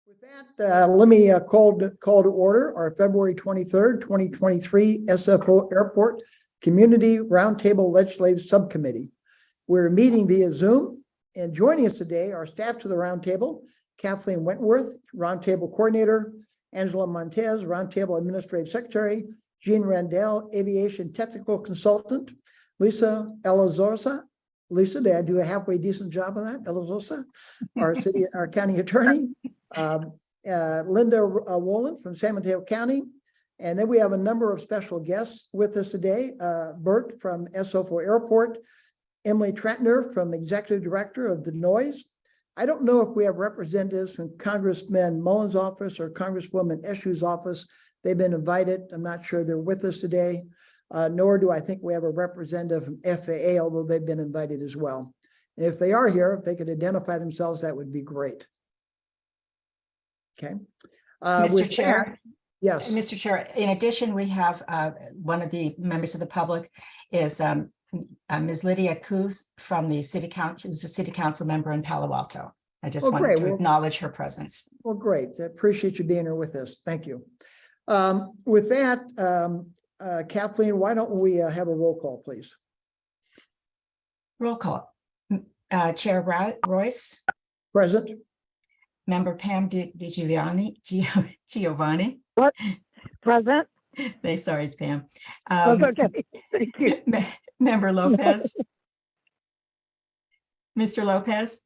With that, let me call to order our February 23rd, 2023 SFO Airport Community Roundtable Legislative Subcommittee. We're meeting via Zoom, and joining us today are staff to the Roundtable: Kathleen Wentworth, Roundtable Coordinator; Angela Montez, Roundtable Administrative Secretary; Jean Randell, Aviation Technical Consultant; Lisa Elizorza. Lisa, did I do a halfway decent job on that? Elizorza, our county attorney. Linda Wolin from San Mateo County. And then we have a number of special guests with us today. Bert from SFO Airport, Emily Trentner from Executive Director of the Noise. I don't know if we have representatives from Congressman Mullen's office or Congresswoman Eshu's office. They've been invited. I'm not sure they're with us today, nor do I think we have a representative from FAA, although they've been invited as well. And if they are here, if they could identify themselves, that would be great. Okay. Mr. Chair. Yes. Mr. Chair, in addition, we have one of the members of the public is Ms. Lydia Coos from the City Council, who's a City Council member in Palo Alto. I just wanted to acknowledge her presence. Well, great. I appreciate you being here with us. Thank you. With that, Kathleen, why don't we have a roll call, please? Roll call. Chair Royce. Present. Member Pam Giovanni. What? Present. Sorry, Pam. That's okay. Thank you. Member Lopez. Mr. Lopez.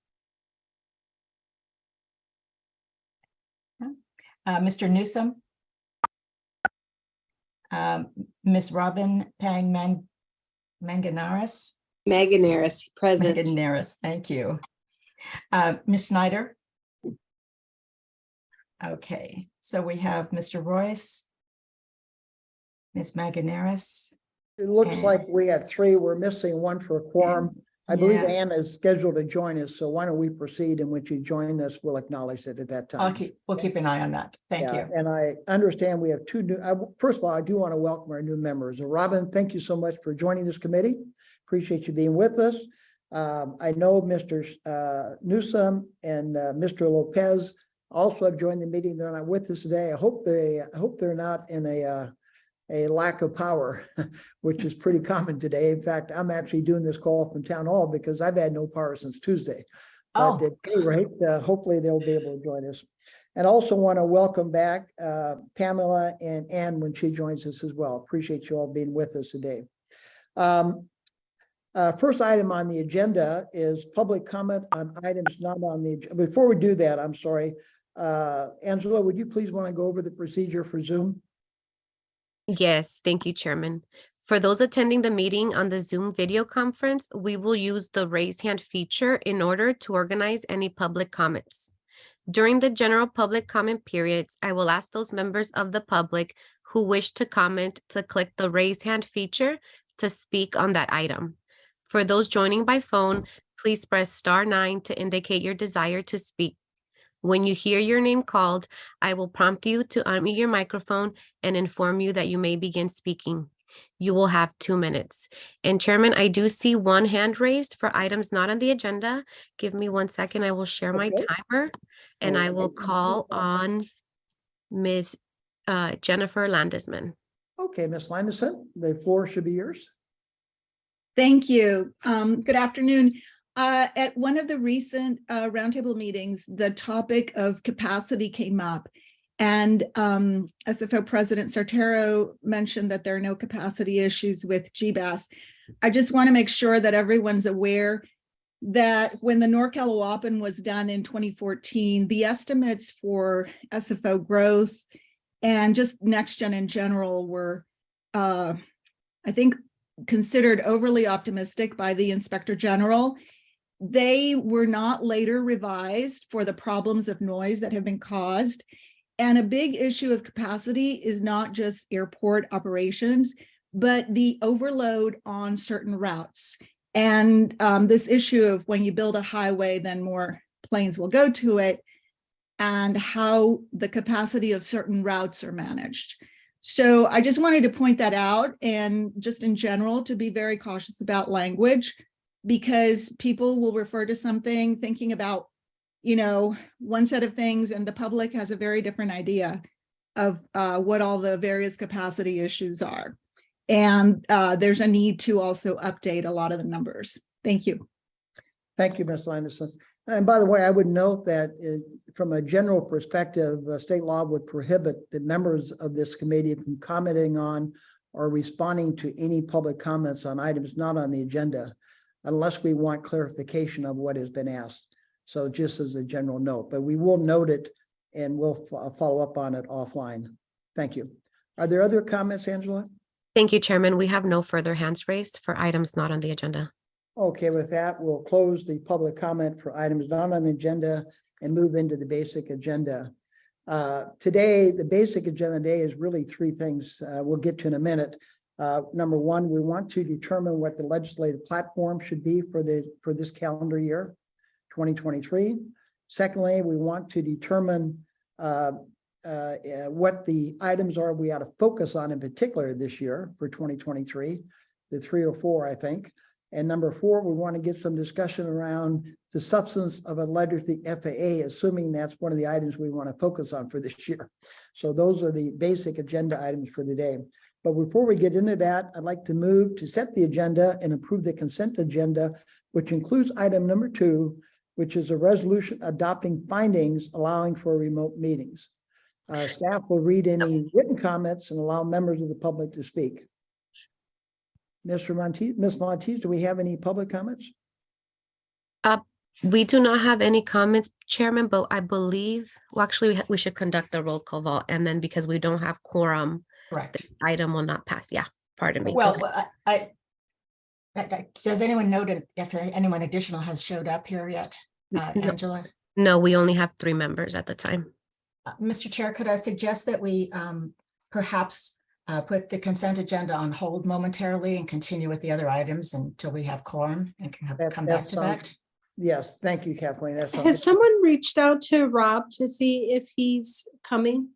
Mr. Newsom. Ms. Robin Pang Manganares. Maganaris, present. Maganaris, thank you. Ms. Snyder. Okay, so we have Mr. Royce, Ms. Maganaris. It looks like we have three. We're missing one for a quorum. I believe Anna is scheduled to join us, so why don't we proceed, and when she joins us, we'll acknowledge it at that time. We'll keep an eye on that. Thank you. And I understand we have two new, first of all, I do want to welcome our new members. Robin, thank you so much for joining this committee. Appreciate you being with us. I know Mr. Newsom and Mr. Lopez also have joined the meeting. They're not with us today. I hope they're not in a lack of power, which is pretty common today. In fact, I'm actually doing this call from town hall because I've had no power since Tuesday. But at any rate, hopefully they'll be able to join us. And also want to welcome back Pamela and Ann when she joins us as well. Appreciate you all being with us today. First item on the agenda is public comment on items not on the agenda. Before we do that, I'm sorry, Angela, would you please want to go over the procedure for Zoom? Yes, thank you, Chairman. For those attending the meeting on the Zoom video conference, we will use the raise hand feature in order to organize any public comments. During the general public comment periods, I will ask those members of the public who wish to comment to click the raise hand feature to speak on that item. For those joining by phone, please press *9 to indicate your desire to speak. When you hear your name called, I will prompt you to unmute your microphone and inform you that you may begin speaking. You will have 2 minutes. And Chairman, I do see one hand raised for items not on the agenda. Give me 1 second. I will share my timer and I will call on Ms. Jennifer Landesman. Okay, Ms. Landesman, the floor should be yours. Thank you. Good afternoon. At one of the recent roundtable meetings, the topic of capacity came up, and SFO President Sartero mentioned that there are no capacity issues with GBAS. I just want to make sure that everyone's aware that when the NorCal Open was done in 2014, the estimates for SFO growth and just NextGen in general were, I think, considered overly optimistic by the Inspector General. They were not later revised for the problems of noise that have been caused. And a big issue of capacity is not just airport operations, but the overload on certain routes. And this issue of when you build a highway, then more planes will go to it, and how the capacity of certain routes are managed. So I just wanted to point that out, and just in general to be very cautious about language, because people will refer to something thinking about one set of things, and the public has a very different idea of what all the various capacity issues are. And there's a need to also update a lot of the numbers. Thank you. Thank you, Ms. Linus. And by the way, I would note that from a general perspective, state law would prohibit the members of this committee from commenting on or responding to any public comments on items not on the agenda, unless we want clarification of what has been asked. So just as a general note, but we will note it and we'll follow up on it offline. Thank you. Are there other comments, Angela? Thank you, Chairman. We have no further hands raised for items not on the agenda. Okay, with that, we'll close the public comment for items not on the agenda and move into the basic agenda. Today, the basic agenda today is really three things we'll get to in a minute. Number one, we want to determine what the legislative platform should be for this calendar year, 2023. Secondly, we want to determine what the items are we ought to focus on in particular this year for 2023, the 3 or 4, I think. And number 4, we want to get some discussion around the substance of a letter to the FAA, assuming that's one of the items we want to focus on for this year. So those are the basic agenda items for today. But before we get into that, I'd like to move to set the agenda and approve the consent agenda, which includes item number 2, which is a resolution adopting findings allowing for remote meetings. Staff will read any written comments and allow members of the public to speak. Ms. Montiz, do we have any public comments? We do not have any comments, Chairman, but I believe, well, actually, we should conduct a roll call vote, and then because we don't have quorum, Correct. the item will not pass. Yeah, pardon me. Well, does anyone know if anyone additional has showed up here yet, Angela? No, we only have 3 members at the time. Mr. Chair, could I suggest that we perhaps put the consent agenda on hold momentarily and continue with the other items until we have quorum and can come back to that? Yes, thank you, Kathleen. Has someone reached out to Rob to see if he's coming?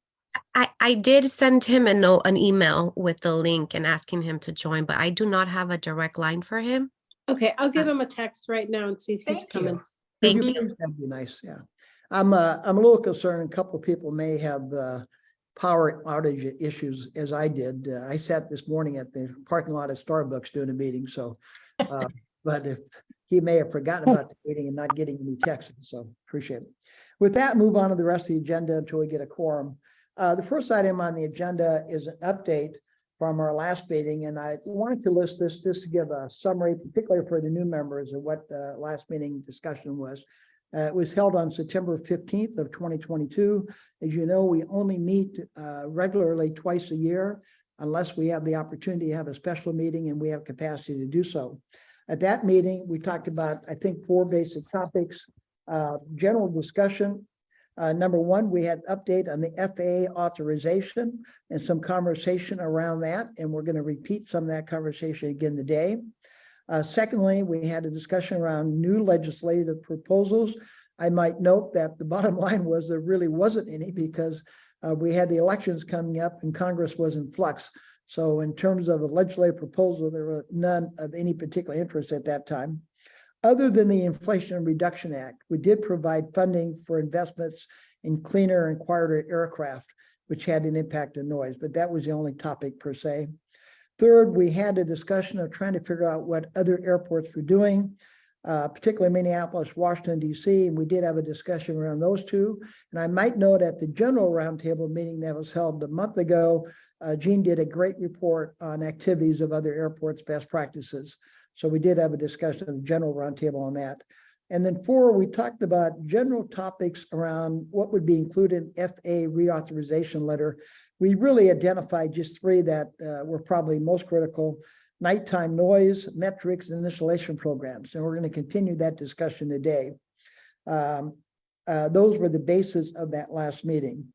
I did send him an email with the link and asking him to join, but I do not have a direct line for him. Okay, I'll give him a text right now and see if he's coming. Thank you. That'd be nice. Yeah, I'm a little concerned. A couple of people may have power outage issues, as I did. I sat this morning at the parking lot at Starbucks doing a meeting. So, but if he may have forgotten about the meeting and not getting any texts, so appreciate it. With that, move on to the rest of the agenda until we get a quorum. The first item on the agenda is an update from our last meeting, and I wanted to list this just to give a summary, particularly for the new members, of what the last meeting discussion was. It was held on September 15th of 2022. As you know, we only meet regularly twice a year, unless we have the opportunity to have a special meeting and we have capacity to do so. At that meeting, we talked about, I think, 4 basic topics. General discussion. Number 1, we had an update on the FAA authorization and some conversation around that, and we're going to repeat some of that conversation again today. Secondly, we had a discussion around new legislative proposals. I might note that the bottom line was there really wasn't any, because we had the elections coming up and Congress was in flux. So in terms of the legislative proposal, there were none of any particular interest at that time. Other than the Inflation Reduction Act, we did provide funding for investments in cleaner and quieter aircraft, which had an impact on noise, but that was the only topic per se. Third, we had a discussion of trying to figure out what other airports were doing, particularly Minneapolis, Washington, D.C., and we did have a discussion around those 2. And I might note at the general roundtable meeting that was held a month ago, Gene did a great report on activities of other airports, best practices. So we did have a discussion of the general roundtable on that. And then 4, we talked about general topics around what would be included in FAA Reauthorization Letter. We really identified just 3 that were probably most critical: nighttime noise, metrics, and installation programs. And we're going to continue that discussion today. Those were the basis of that last meeting.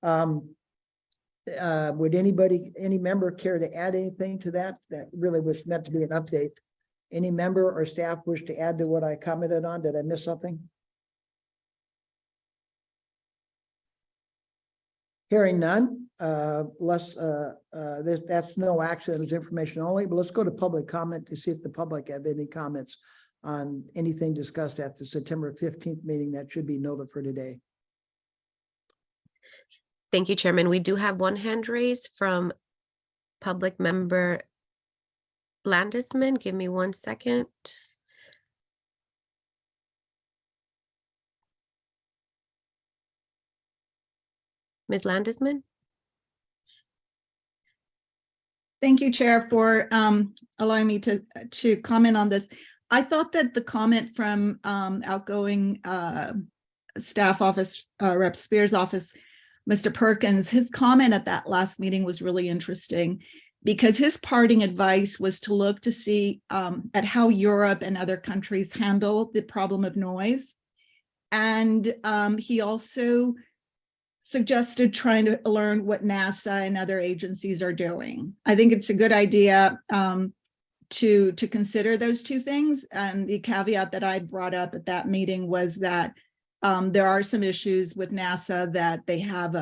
Would any member care to add anything to that? That really was meant to be an update. Any member or staff wish to add to what I commented on? Did I miss something? Hearing none, that's no action, it was information only, but let's go to public comment to see if the public have any comments on anything discussed at the September 15th meeting that should be noted for today. Thank you, Chairman. We do have one hand raised from public member Landesman. Give me 1 second. Ms. Landesman? Thank you, Chair, for allowing me to comment on this. I thought that the comment from outgoing staff office, Rep. Spears' office, Mr. Perkins, his comment at that last meeting was really interesting because his parting advice was to look to see at how Europe and other countries handle the problem of noise. And he also suggested trying to learn what NASA and other agencies are doing. I think it's a good idea to consider those two things. And the caveat that I brought up at that meeting was that there are some issues with NASA that they have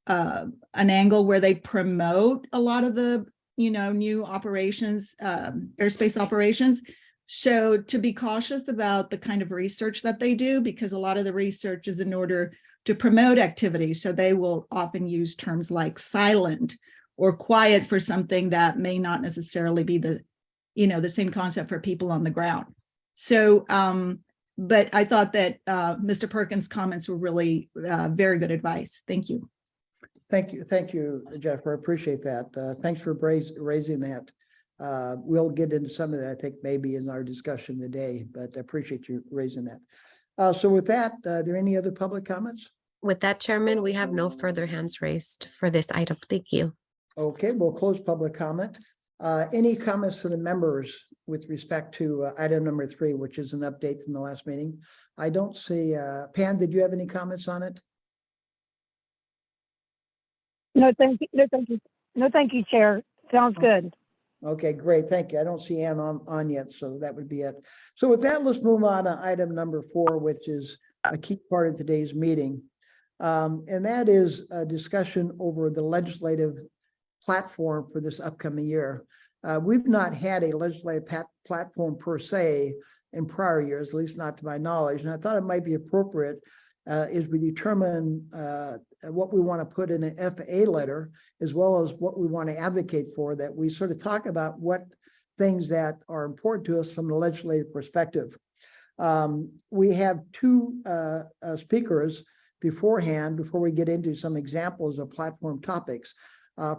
an angle where they promote a lot of the new operations, airspace operations. So to be cautious about the kind of research that they do, because a lot of the research is in order to promote activity. So they will often use terms like silent or quiet for something that may not necessarily be the same concept for people on the ground. So, but I thought that Mr. Perkins' comments were really very good advice. Thank you. Thank you, Jennifer. I appreciate that. Thanks for raising that. We'll get into some of that, I think, maybe in our discussion today, but I appreciate you raising that. So with that, are there any other public comments? With that, Chairman, we have no further hands raised for this item. Thank you. Okay, we'll close public comment. Any comments to the members with respect to item number 3, which is an update from the last meeting? I don't see, Pam, did you have any comments on it? No, thank you. No, thank you. No, thank you, Chair. Sounds good. Okay, great. Thank you. I don't see Ann on yet, so that would be it. So with that, let's move on to item number 4, which is a key part of today's meeting. And that is a discussion over the legislative platform for this upcoming year. We've not had a legislative platform per se in prior years, at least not to my knowledge. And I thought it might be appropriate as we determine what we want to put in an FAA letter, as well as what we want to advocate for, that we sort of talk about what things that are important to us from the legislative perspective. We have 2 speakers beforehand, before we get into some examples of platform topics.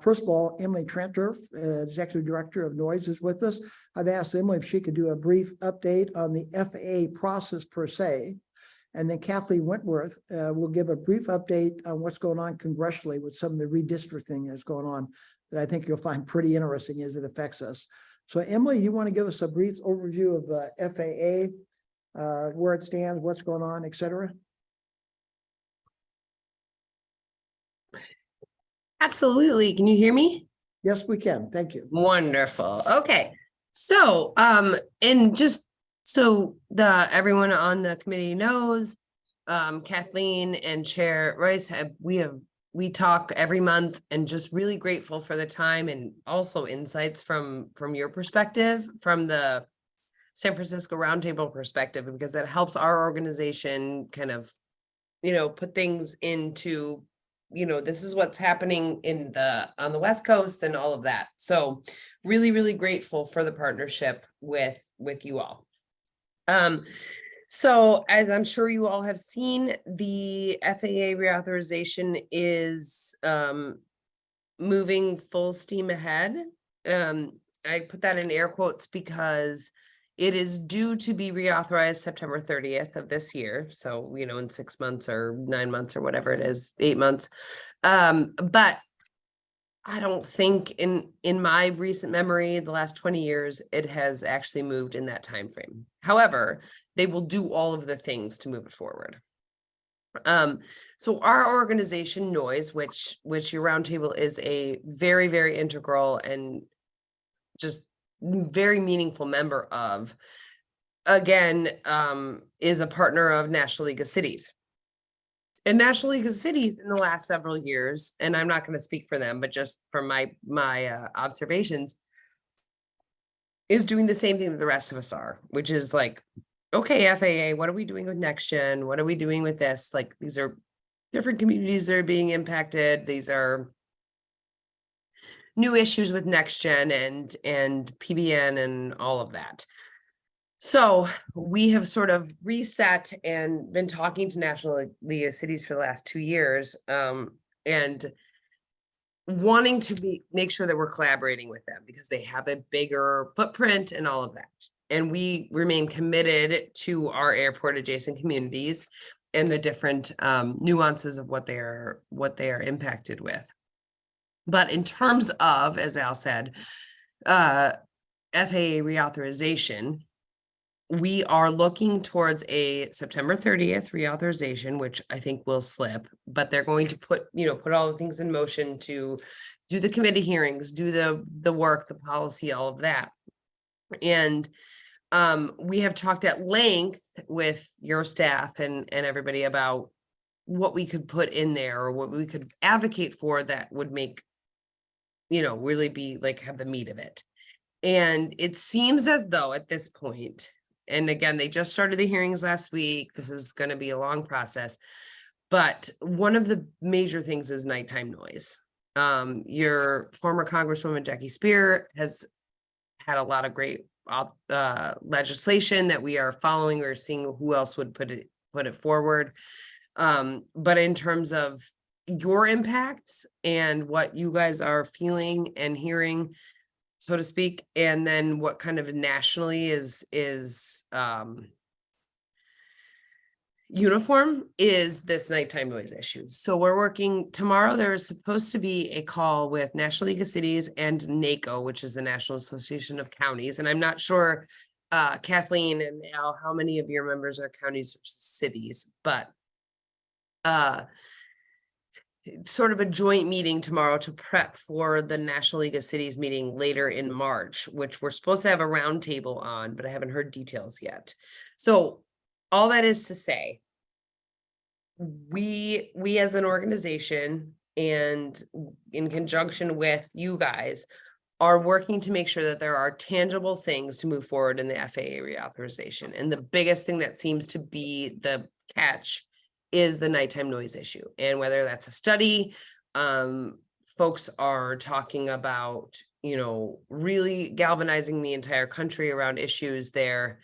First of all, Emily Tranter, Executive Director of Noise, is with us. I've asked Emily if she could do a brief update on the FAA process per se. And then Kathleen Wentworth will give a brief update on what's going on congressionally with some of the redistricting that's going on that I think you'll find pretty interesting as it affects us. So Emily, you want to give us a brief overview of the FAA, where it stands, what's going on, et cetera? Absolutely. Can you hear me? Yes, we can. Thank you. Wonderful. Okay. So, and just so everyone on the committee knows, Kathleen and Chair Rice we talk every month, and just really grateful for the time and also insights from your perspective, from the San Francisco Roundtable perspective, because that helps our organization kind of, put things into, this is what's happening on the West Coast and all of that. So really, really grateful for the partnership with you all. So as I'm sure you all have seen, the FAA reauthorization is moving full steam ahead. I put that in air quotes because it is due to be reauthorized September 30th of this year. So, in 6 months or 9 months or whatever it is, 8 months. But I don't think in my recent memory, the last 20 years, it has actually moved in that time frame. However, they will do all of the things to move it forward. So our organization, Noise, which your roundtable is a very, very integral and just very meaningful member of, again, is a partner of National League of Cities. And National League of Cities in the last several years, and I'm not going to speak for them, but just from my observations, is doing the same thing that the rest of us are, which is like okay, FAA, what are we doing with next gen? What are we doing with this? Like, these are different communities that are being impacted. These are new issues with next gen and PBN and all of that. So we have sort of reset and been talking to National League of Cities for the last 2 years, and wanting to make sure that we're collaborating with them because they have a bigger footprint and all of that. And we remain committed to our airport adjacent communities and the different nuances of what they are impacted with. But in terms of, as Al said, FAA reauthorization, we are looking towards a September 30th reauthorization, which I think will slip, but they're going to put all the things in motion to do the committee hearings, do the work, the policy, all of that. And we have talked at length with your staff and everybody about what we could put in there or what we could advocate for that would make, really be like, have the meat of it. And it seems as though at this point, and again, they just started the hearings last week, this is going to be a long process, but one of the major things is nighttime noise. Your former Congresswoman Jackie Spear has had a lot of great legislation that we are following. We're seeing who else would put it forward. But in terms of your impacts and what you guys are feeling and hearing, so to speak, and then what kind of nationally is uniform is this nighttime noise issue. So we're working tomorrow. There is supposed to be a call with National League of Cities and NACO, which is the National Association of Counties. And I'm not sure, Kathleen and Al, how many of your members are counties or cities, but sort of a joint meeting tomorrow to prep for the National League of Cities meeting later in March, which we're supposed to have a roundtable on, but I haven't heard details yet. So all that is to say, we as an organization and in conjunction with you guys are working to make sure that there are tangible things to move forward in the FAA reauthorization. And the biggest thing that seems to be the catch is the nighttime noise issue. And whether that's a study, folks are talking about, really galvanizing the entire country around issues there.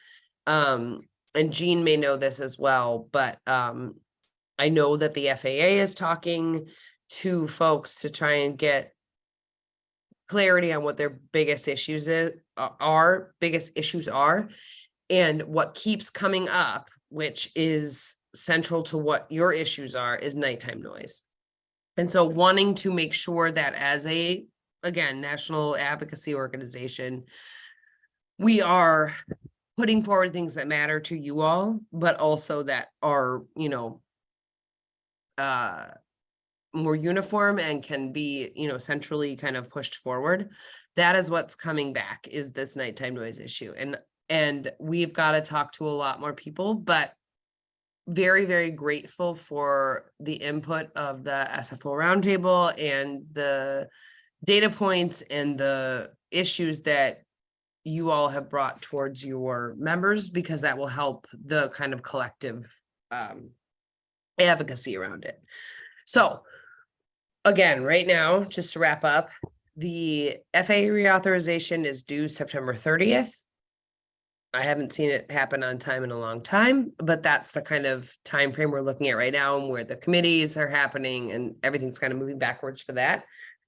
And Jean may know this as well, but I know that the FAA is talking to folks to try and get clarity on what their biggest issues are, and what keeps coming up, which is central to what your issues are, is nighttime noise. And so wanting to make sure that as a, again, national advocacy organization, we are putting forward things that matter to you all, but also that are, more uniform and can be, centrally kind of pushed forward. That is what's coming back, is this nighttime noise issue. And we've got to talk to a lot more people, but very, very grateful for the input of the SFO Roundtable and the data points and the issues that you all have brought towards your members, because that will help the kind of collective advocacy around it. So again, right now, just to wrap up, the FAA reauthorization is due September 30th. I haven't seen it happen on time in a long time, but that's the kind of time frame we're looking at right now, and where the committees are happening and everything's kind of moving backwards for that.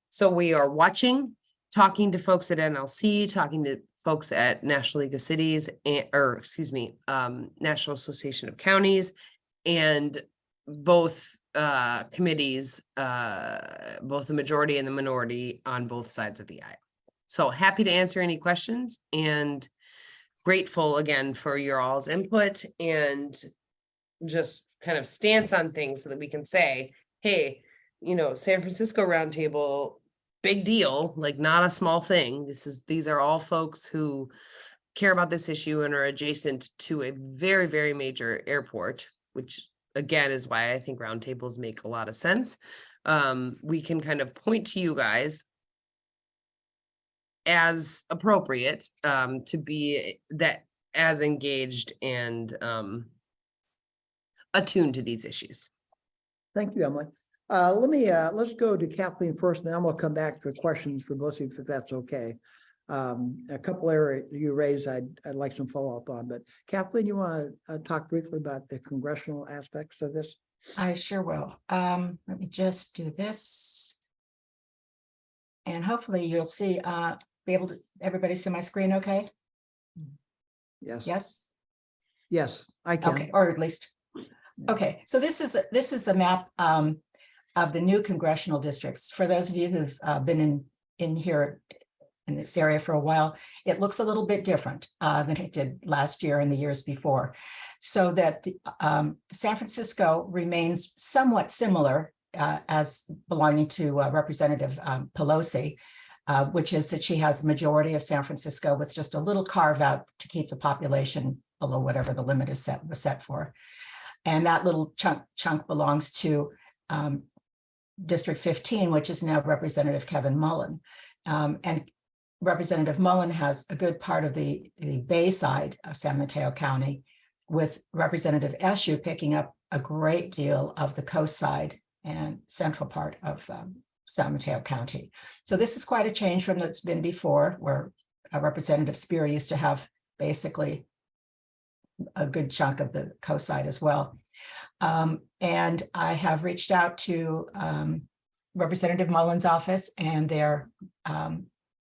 So we are watching, talking to folks at NLC, talking to folks at National League of Cities, National Association of Counties, and both committees, both the majority and the minority on both sides of the aisle. So happy to answer any questions, and grateful again for your all's input and just kind of stance on things, so that we can say, hey, San Francisco Roundtable, big deal, like not a small thing. These are all folks who care about this issue and are adjacent to a very, very major airport, which again is why I think roundtables make a lot of sense. We can kind of point to you guys as appropriate to be that as engaged and attuned to these issues. Thank you, Emily. Let's go to Kathleen first, and then I'm gonna come back to questions for both of you, if that's okay. A couple areas you raised, I'd like some follow-up on, but Kathleen, you want to talk briefly about the congressional aspects of this? I sure will. Let me just do this. And hopefully you'll see, be able to, everybody see my screen okay? Yes. Yes? Yes, I can. Okay, or at least, okay. So this is a map of the new congressional districts. For those of you who've been in here in this area for a while, it looks a little bit different than it did last year and the years before. So that San Francisco remains somewhat similar as belonging to Representative Pelosi, which is that she has the majority of San Francisco with just a little carve out to keep the population below whatever the limit is set for. And that little chunk belongs to District 15, which is now Representative Kevin Mullen. And Representative Mullen has a good part of the bay side of San Mateo County, with Representative Eshoo picking up a great deal of the coast side and central part of San Mateo County. So this is quite a change from what's been before, where Representative Spear used to have basically a good chunk of the coast side as well. And I have reached out to Representative Mullen's office, and they're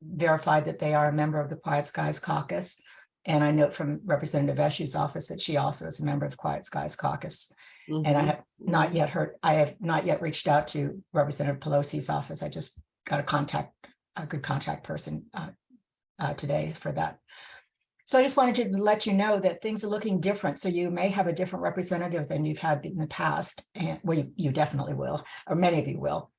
verified that they are a member of the Quiet Skies Caucus. And I note from Representative Eshoo's office that she also is a member of Quiet Skies Caucus. Mm-hmm. And I have not yet reached out to Representative Pelosi's office. I just got a good contact person today for that. So I just wanted to let you know that things are looking different. So you may have a different representative than you've had in the past, and well, you definitely will, or many of you will.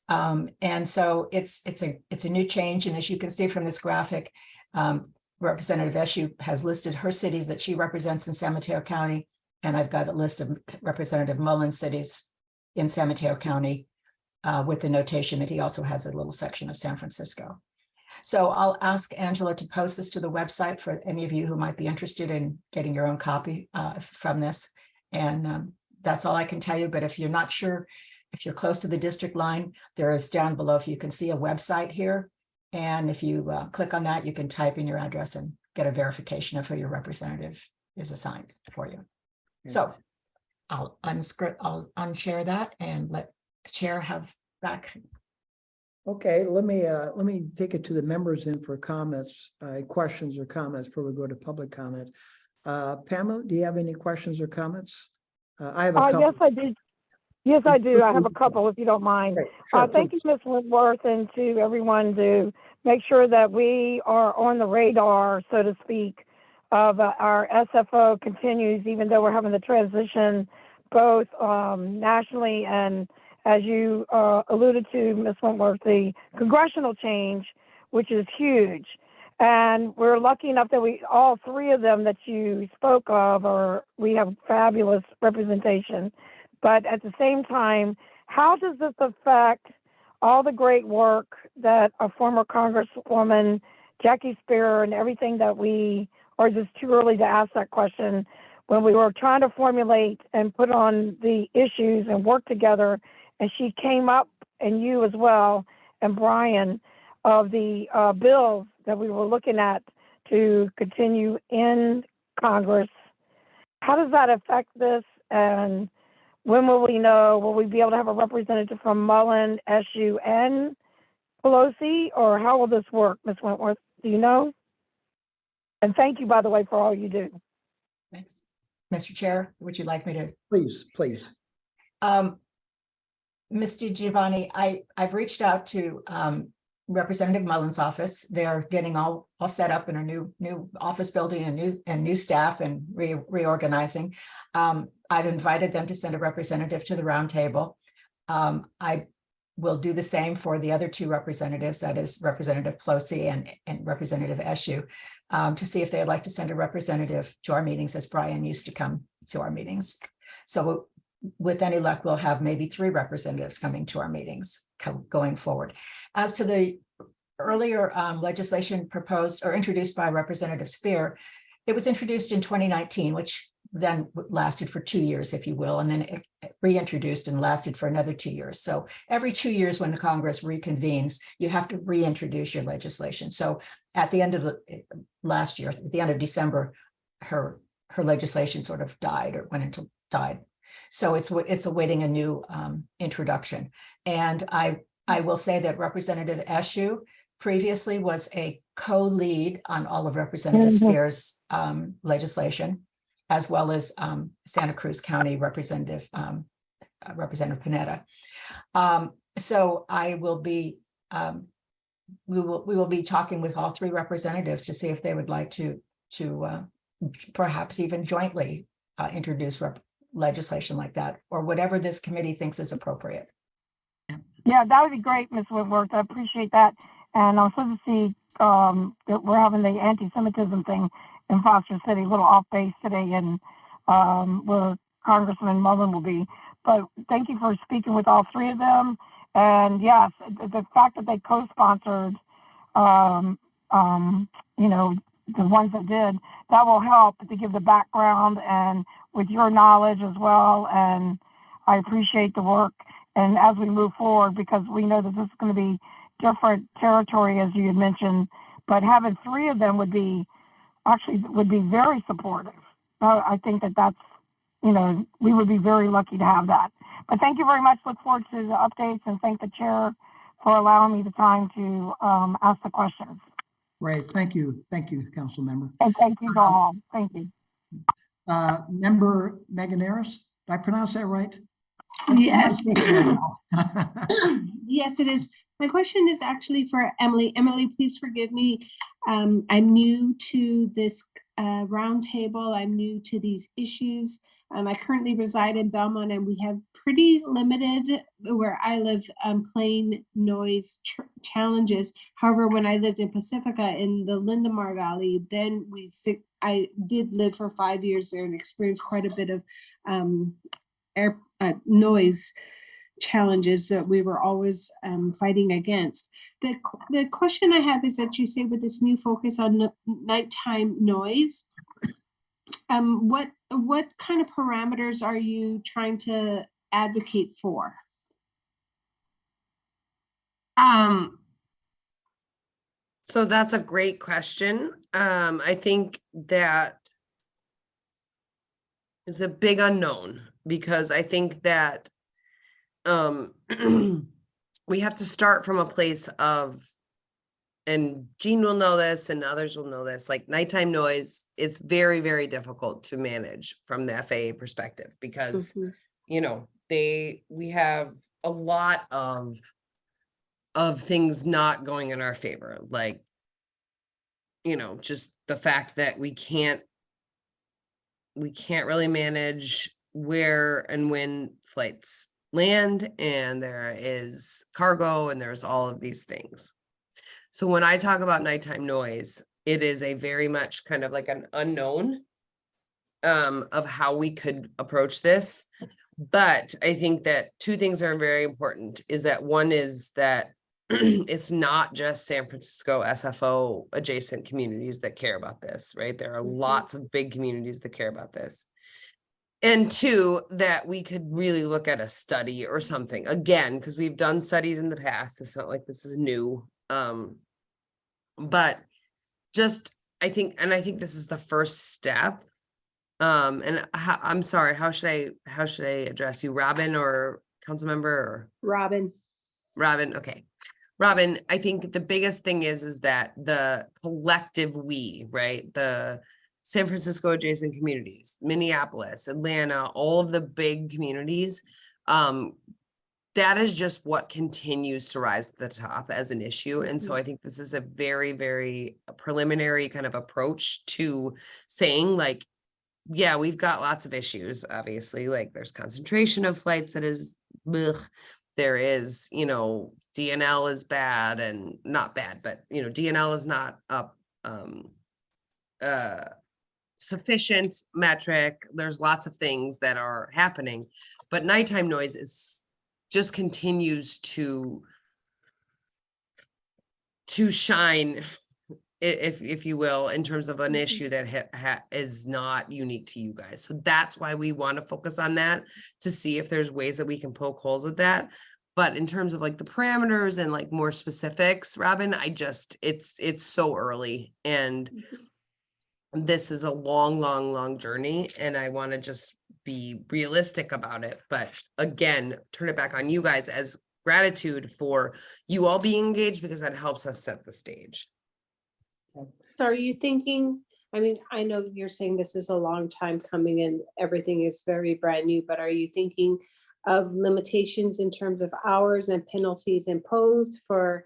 And so it's a new change. And as you can see from this graphic, Representative Eshoo has listed her cities that she represents in San Mateo County, and I've got a list of Representative Mullen's cities in San Mateo County with the notation that he also has a little section of San Francisco. So I'll ask Angela to post this to the website for any of you who might be interested in getting your own copy from this. And that's all I can tell you. But if you're not sure, if you're close to the district line, there is down below, if you can see a website here. And if you click on that, you can type in your address and get a verification of who your representative is assigned for you. Yeah. So I'll unshare that and let the chair have back. Okay, let me take it to the members in for comments, questions or comments before we go to public comment. Pamela, do you have any questions or comments? I have a couple. Yes, I do. Yes, I do. I have a couple, if you don't mind. Great. Sure, thank you, Ms. Wentworth, and to everyone to make sure that we are on the radar, so to speak, of our SFO continues, even though we're having the transition both nationally and, as you alluded to, Ms. Wentworth, the congressional change, which is huge. And we're lucky enough that all three of them that you spoke of, we have fabulous representation. But at the same time, how does this affect all the great work that a former Congresswoman, Jackie Spear, and everything that or is it too early to ask that question, when we were trying to formulate and put on the issues and work together, and she came up, and you as well, and Brian, of the bills that we were looking at to continue in Congress. How does that affect this? And when will we know? Will we be able to have a representative from Mullen, Eshoo, and Pelosi? Or how will this work, Ms. Wentworth? Do you know? And thank you, by the way, for all you do. Thanks. Mr. Chair, would you like me to? Please. Ms. DiGiovanni, I've reached out to Representative Mullen's office. They're getting all set up in a new office building and new staff and reorganizing. I've invited them to send a representative to the roundtable. I will do the same for the other two representatives, that is Representative Pelosi and Representative Eshoo, to see if they'd like to send a representative to our meetings, as Brian used to come to our meetings. So with any luck, we'll have maybe 3 representatives coming to our meetings going forward. As to the earlier legislation proposed or introduced by Representative Spear, It was introduced in 2019, which then lasted for 2 years, if you will, and then it reintroduced and lasted for another 2 years. So every 2 years when the Congress reconvenes, you have to reintroduce your legislation. So at the end of last year, at the end of December, her legislation sort of died or died. So it's awaiting a new introduction. And I will say that Representative Eshoo previously was a co-lead on all of Representative Spear's legislation, as well as Santa Cruz County Representative Panetta. So I will be we will be talking with all three representatives to see if they would like to perhaps even jointly introduce legislation like that, or whatever this committee thinks is appropriate. Yeah, that would be great, Ms. Whitworth. I appreciate that. And I'm supposed to see that we're having the anti-Semitism thing in Foster City, a little off base today, and where Congressman Mullen will be. But thank you for speaking with all three of them. And yes, the fact that they co-sponsored, you know, the ones that did, that will help to give the background and with your knowledge as well. And I appreciate the work. And as we move forward, because we know that this is going to be different territory, as you had mentioned, but having three of them would be very supportive. I think that's, you know, we would be very lucky to have that. But thank you very much. Look forward to the updates, and thank the chair for allowing me the time to ask the questions. Great. Thank you, council member. And thank you to all. Thank you. Member Meganeris, did I pronounce that right? Yes. Yes, it is. My question is actually for Emily. Emily, please forgive me. I'm new to this roundtable. I'm new to these issues. I currently reside in Belmont, and we have pretty limited, where I live, plane noise challenges. However, when I lived in Pacifica in the Lindemar Valley, then I did live for 5 years there and experienced quite a bit of air noise challenges that we were always fighting against. The question I have is that you say with this new focus on nighttime noise, what kind of parameters are you trying to advocate for? So that's a great question. I think that it's a big unknown, because I think that we have to start from a place of, and Jean will know this and others will know this, like nighttime noise is very, very difficult to manage from the FAA perspective, because, you know, we have a lot of things not going in our favor. Like, you know, just the fact that we can't really manage where and when flights land, and there is cargo, and there's all of these things. So when I talk about nighttime noise, it is a very much kind of like an unknown of how we could approach this. But I think that two things are very important, is that one is that it's not just San Francisco SFO adjacent communities that care about this, right? There are lots of big communities that care about this. And two, that we could really look at a study or something, again, because we've done studies in the past. It's not like this is new. But just, I think this is the first step. And I'm sorry, how should I address you? Robin or council member? Or? Robin. Okay. Robin, I think the biggest thing is that the collective we, right? The San Francisco adjacent communities, Minneapolis, Atlanta, all of the big communities, that is just what continues to rise to the top as an issue. And so I think this is a very, very preliminary kind of approach to saying, like, yeah, we've got lots of issues, obviously, like there's concentration of flights that is, there is, you know, DNL is bad, and not bad, but, you know, DNL is not up, sufficient metric. There's lots of things that are happening, but nighttime noise just continues to shine if you will, in terms of an issue that is not unique to you guys. So that's why we want to focus on that, to see if there's ways that we can poke holes at that. But in terms of like the parameters and like more specifics, Robin, it's so early, and this is a long journey, and I want to just be realistic about it. But again, turn it back on you guys as gratitude for you all being engaged, because that helps us set the stage. So are you thinking, I mean, I know you're saying this is a long time coming and everything is very brand new, but are you thinking of limitations in terms of hours and penalties imposed for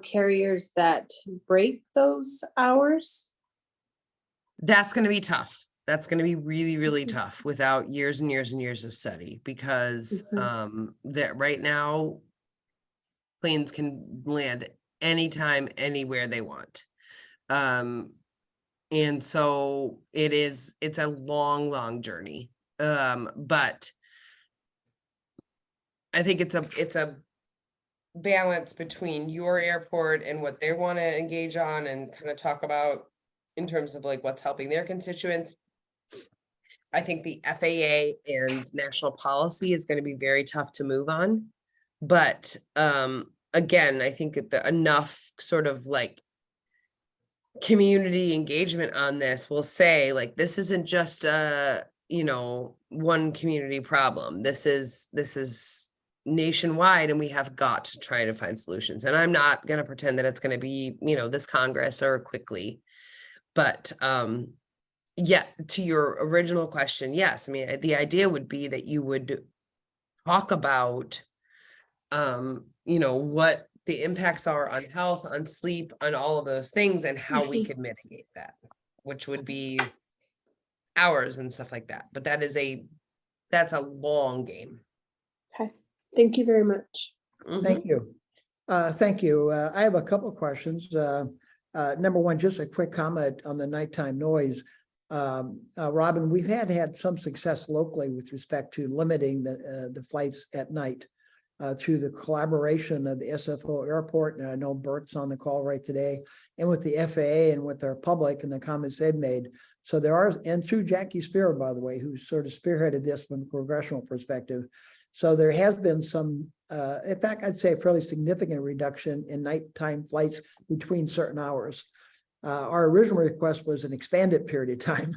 carriers that break those hours? That's going to be tough. That's going to be really tough without years and years and years of study, because that right now planes can land anytime, anywhere they want. And so it's a long journey. But I think it's a balance between your airport and what they want to engage on and kind of talk about in terms of like what's helping their constituents. I think the FAA and national policy is going to be very tough to move on. But again, I think that enough sort of like community engagement on this will say, like, this isn't just a, one community problem. This is nationwide, and we have got to try to find solutions. And I'm not going to pretend that it's going to be, this Congress or quickly, but yeah, to your original question, yes. I mean, the idea would be that you would talk about, what the impacts are on health, on sleep, on all of those things, and how we could mitigate that, which would be hours and stuff like that. But that's a long game. Okay, thank you very much. Thank you. Thank you. I have a couple of questions. Number one, just a quick comment on the nighttime noise. Robin, we've had some success locally with respect to limiting the flights at night through the collaboration of the SFO airport, and I know Bert's on the call right today, and with the FAA and with our public and the comments they've made. So and through Jackie Spear, by the way, who sort of spearheaded this from a congressional perspective. So there has been some, in fact, I'd say a fairly significant reduction in nighttime flights between certain hours. Our original request was an expanded period of time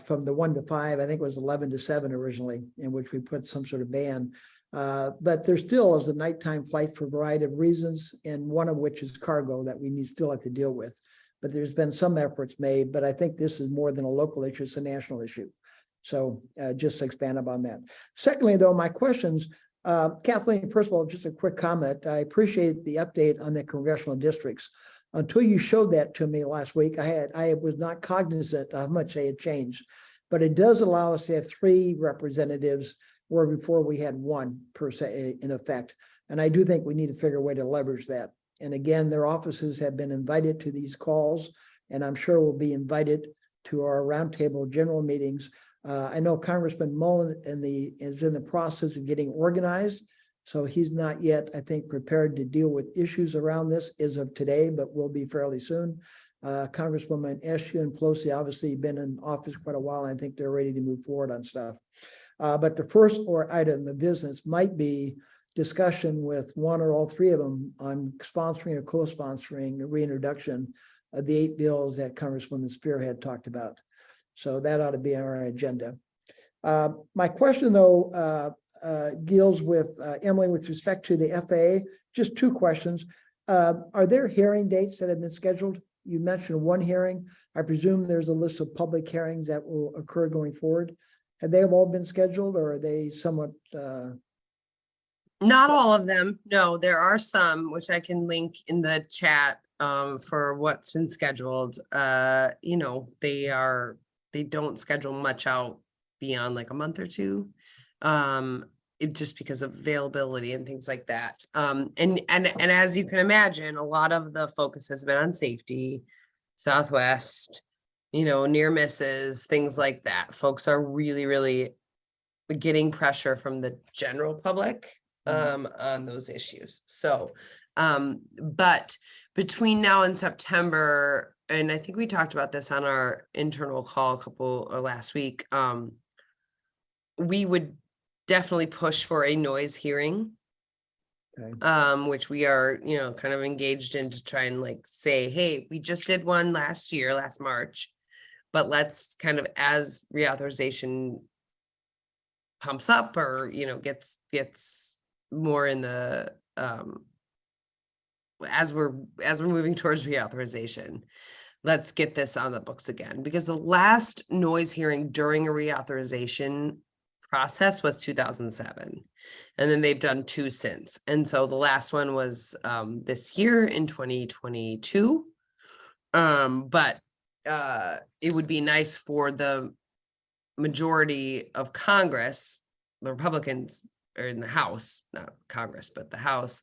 from the 1 to 5, I think it was 11 to 7 originally, in which we put some sort of ban. But there still is the nighttime flights for a variety of reasons, and one of which is cargo that we still have to deal with. But there's been some efforts made, but I think this is more than a local issue, it's a national issue. So just to expand upon that. Secondly, though, my questions, Kathleen, first of all, just a quick comment. I appreciate the update on the congressional districts. Until you showed that to me last week, I was not cognizant of how much they had changed. But it does allow us to have 3 representatives, where before we had 1 per se in effect. And I do think we need to figure a way to leverage that. And again, their offices have been invited to these calls, and I'm sure will be invited to our roundtable general meetings. I know Congressman Mullen is in the process of getting organized. So he's not yet, I think, prepared to deal with issues around this as of today, but will be fairly soon. Congresswoman Eshoo and Pelosi obviously been in office quite a while, and I think they're ready to move forward on stuff. But the first item of business might be discussion with 1 or all 3 of them on sponsoring or co-sponsoring the reintroduction of the 8 bills that Congresswoman Spear had talked about. So that ought to be on our agenda. My question, though, deals with Emily with respect to the FAA. Just 2 questions. Are there hearing dates that have been scheduled? You mentioned 1 hearing. I presume there's a list of public hearings that will occur going forward. Have they all been scheduled, or are they somewhat? Not all of them. No, there are some, which I can link in the chat for what's been scheduled. They don't schedule much out beyond like a month or 2. Just because of availability and things like that. And as you can imagine, a lot of the focus has been on safety, Southwest, near misses, things like that. Folks are really getting pressure from the general public on those issues. So, but between now and September, and I think we talked about this on our internal call last week, we would definitely push for a noise hearing. Okay. Which we are, kind of engaged in to try and like say, hey, we just did one last March, but let's kind of, as reauthorization pumps up or, gets more in the, as we're moving towards reauthorization, let's get this on the books again, because the last noise hearing during a reauthorization process was 2007, and then they've done 2 since. And so the last one was this year in 2022. But it would be nice for the majority of Congress, the Republicans are in the House, not Congress, but the House,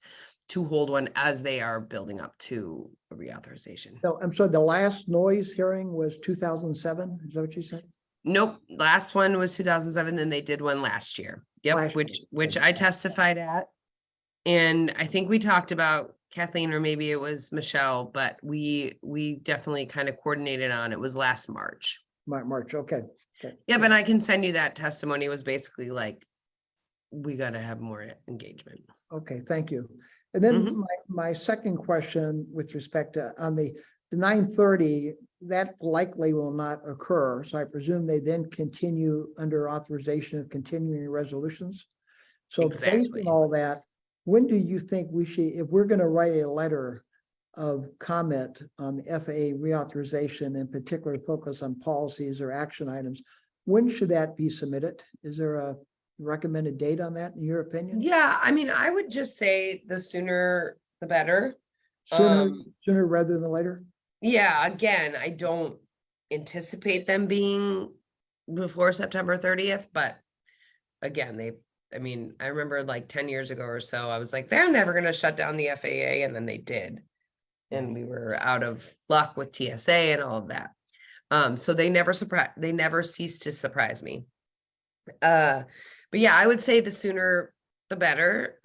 to hold one as they are building up to a reauthorization. So I'm sorry, the last noise hearing was 2007. Is that what you said? Nope, last one was 2007, then they did one last year. Yep, Last year. which I testified at. And I think we talked about Kathleen, or maybe it was Michelle, but we definitely kind of coordinated on, it was last March. March, okay. Yeah, but I can send you that testimony. It was basically like, we got to have more engagement. Okay, thank you. And then Mhm. my second question with respect to on the 9:30, that likely will not occur. So I presume they then continue under authorization of continuing resolutions. So based Exactly. on all that, when do you think we should, if we're going to write a letter of comment on the FAA reauthorization, in particular focus on policies or action items, when should that be submitted? Is there a recommended date on that in your opinion? Yeah, I mean, I would just say the sooner the better. Sooner rather than later? Yeah, again, I don't anticipate them being before September 30th, but again, I remember like 10 years ago or so, I was like, they're never going to shut down the FAA, and then they did. And we were out of luck with TSA and all of that. So they never cease to surprise me. But yeah, I would say the sooner the better,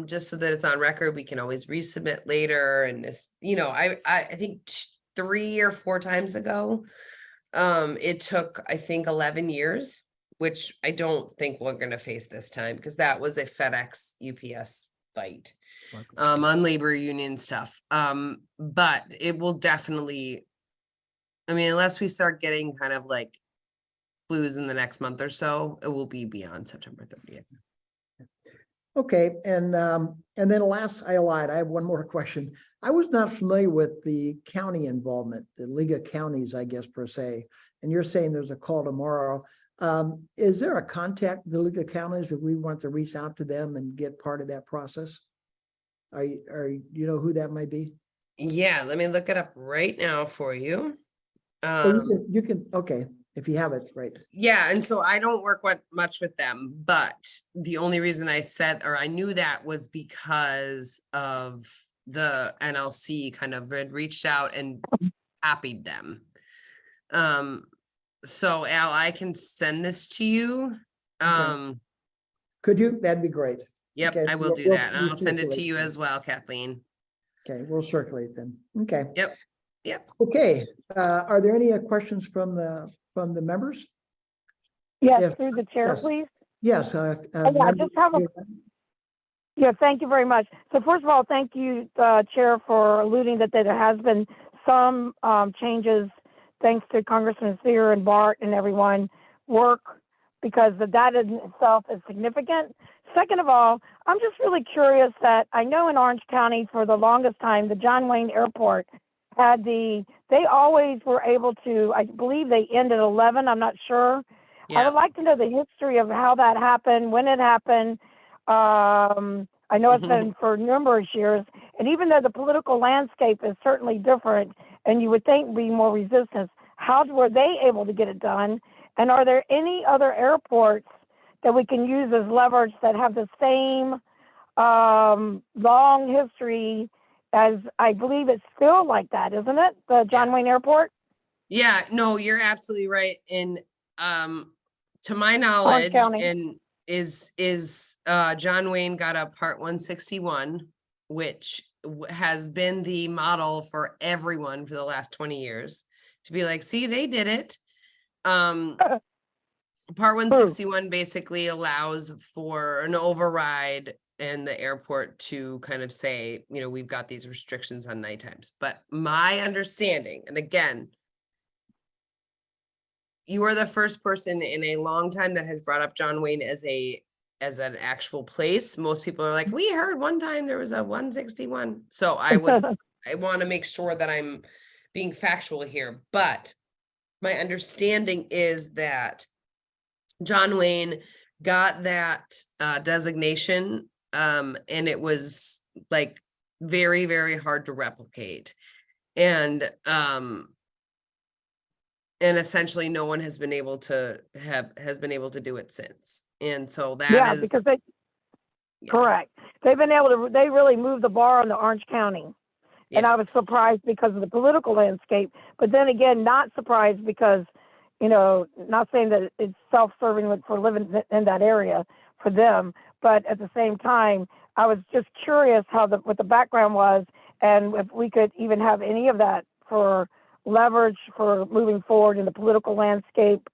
just so that it's on record. We can always resubmit later. And this, I think 3 or 4 times ago, it took, I think, 11 years, which I don't think we're going to face this time, because that was a FedEx UPS fight on labor union stuff. But it will definitely, unless we start getting kind of like flus in the next month or so, it will be beyond September 30th. Okay, and then last, I lied, I have one more question. I was not familiar with the county involvement, the League of Counties, I guess, per se, and you're saying there's a call tomorrow. Is there a contact, the League of Counties, if we want to reach out to them and get part of that process? You know who that might be? Yeah, let me look it up right now for you. You can, okay, if you have it, right. Yeah, and so I don't work much with them, but the only reason I knew that was because of the NLC kind of had reached out and copied them. So Al, I can send this to you. Could you? That'd be great. Yep, Okay, I will do that, and I'll send it to you as well, Kathleen. Okay, we'll circulate then. Okay. Yep. Okay, are there any questions from the members? Yes, through the chair, yes. please. Yes. I just have yeah, thank you very much. So first of all, thank you, Chair, for alluding that there has been some changes thanks to Congressman Sear and Bart and everyone work, because that in itself is significant. Second of all, I'm just really curious that I know in Orange County for the longest time, the John Wayne Airport had they always were able to, I believe they end at 11, I'm not sure. Yeah. I would like to know the history of how that happened, when it happened. I know it's been for numerous years, and even though the political landscape is certainly different, and you would think be more resistance, how were they able to get it done? And are there any other airports that we can use as leverage that have the same long history as, I believe it's still like that, isn't it? The John Wayne Airport? Yeah, no, you're absolutely right. And to my knowledge, and is John Wayne got a Part 161, which has been the model for everyone for the last 20 years to be like, see, they did it. Part 161 basically allows for an override and the airport to kind of say, you know, we've got these restrictions on night times. But my understanding, and again, you are the first person in a long time that has brought up John Wayne as an actual place. Most people are like, we heard one time there was a 161. So I want to make sure that I'm being factual here. But my understanding is that John Wayne got that designation, and it was like very, very hard to replicate. And essentially no one has been able to do it since. And so that is because correct. They've been able to, they really moved the bar on the Orange County. And Yeah. I was surprised because of the political landscape, but then again, not surprised because, you know, not saying that it's self-serving for living in that area for them, but at the same time, I was just curious what the background was, and if we could even have any of that for leverage for moving forward in the political landscape,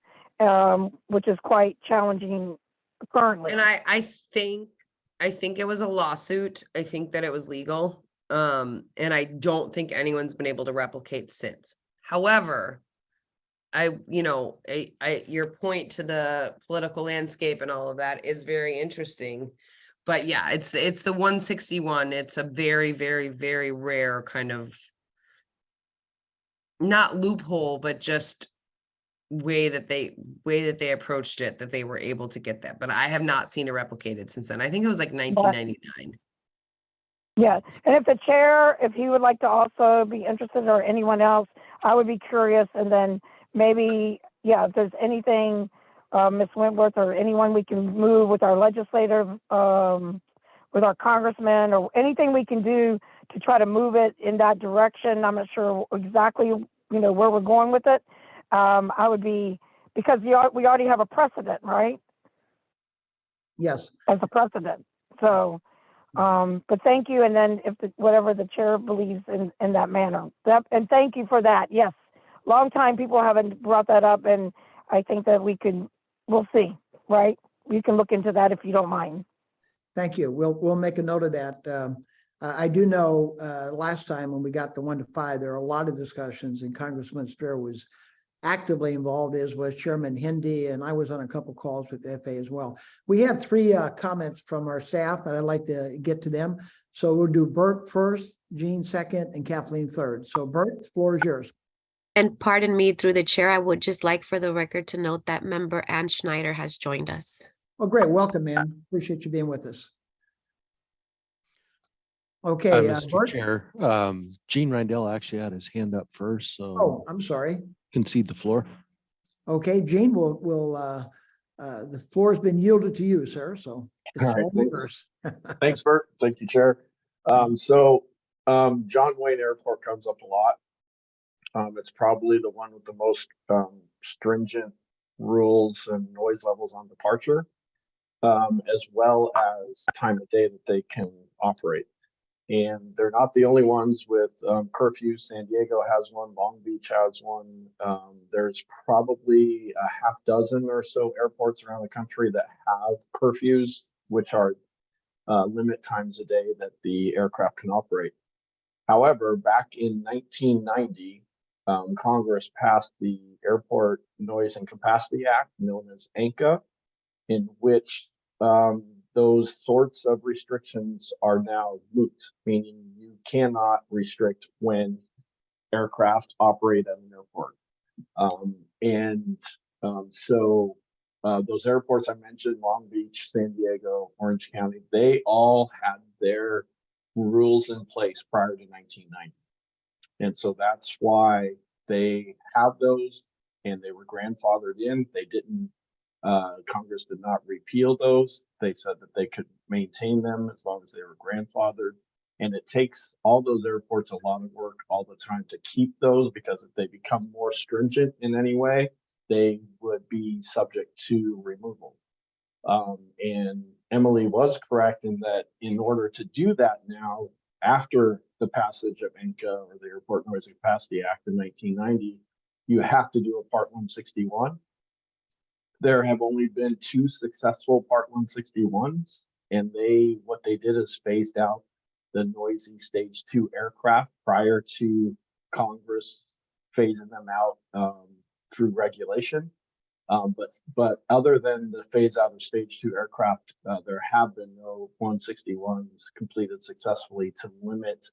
which is quite challenging currently. And I think it was a lawsuit. I think that it was legal. And I don't think anyone's been able to replicate since. However, your point to the political landscape and all of that is very interesting. But yeah, it's the 161. It's a very, very, very rare kind of, not loophole, but just way that they approached it, that they were able to get that. But I have not seen it replicated since then. I think it was like 1999. Yeah, and if the chair, if he would like to also be interested, or anyone else, I would be curious. And then maybe, if there's anything, Ms. Wentworth, or anyone we can move with our legislative, with our congressman, or anything we can do to try to move it in that direction. I'm not sure exactly, where we're going with it. I would be, because we already have a precedent, right? Yes. As a precedent. So, but thank you. And then whatever the chair believes in that manner. And thank you for that. Yes. Long time people haven't brought that up, and I think that we'll see, right? You can look into that if you don't mind. Thank you. We'll make a note of that. I do know last time when we got the 1 to 5, there are a lot of discussions, and Congressman Spear was actively involved, as was Chairman Hindi, and I was on a couple calls with the FAA as well. We have 3 comments from our staff, and I'd like to get to them. So we'll do Bert first, Jean second, and Kathleen third. So Bert, the floor is yours. And pardon me, through the chair, I would just like for the record to note that member Ann Schneider has joined us. Oh, great. Welcome, man. Appreciate you being with us. Okay, Mr. Bert? Chair, Gene Rindell actually had his hand up first, so Oh, I'm sorry. concede the floor. Okay, Gene, the floor has been yielded to you, sir. So it's All right, all thanks. yours. Thanks, Bert. Thank you, Chair. John Wayne Airport comes up a lot. It's probably the one with the most stringent rules and noise levels on departure, as well as time of day that they can operate. And they're not the only ones with curfew. San Diego has one, Long Beach has one. There's probably a half dozen or so airports around the country that have curfews, which are limit times a day that the aircraft can operate. However, back in 1990, Congress passed the Airport Noise and Capacity Act, known as ANCA, in which those sorts of restrictions are now moot, meaning you cannot restrict when aircraft operate at an airport. So those airports I mentioned, Long Beach, San Diego, Orange County, they all had their rules in place prior to 1990. And so that's why they have those, and they were grandfathered in. They didn't, Congress did not repeal those. They said that they could maintain them as long as they were grandfathered. And it takes all those airports a lot of work all the time to keep those, because if they become more stringent in any way, they would be subject to removal. And Emily was correct in that in order to do that now, after the passage of ANCA, or the Airport Noise Capacity Act in 1990, you have to do a Part 161. There have only been 2 successful Part 161s, and what they did is phased out the noisy Stage 2 aircraft prior to Congress phasing them out through regulation. But other than the phase out of Stage 2 aircraft, there have been no 161s completed successfully to limit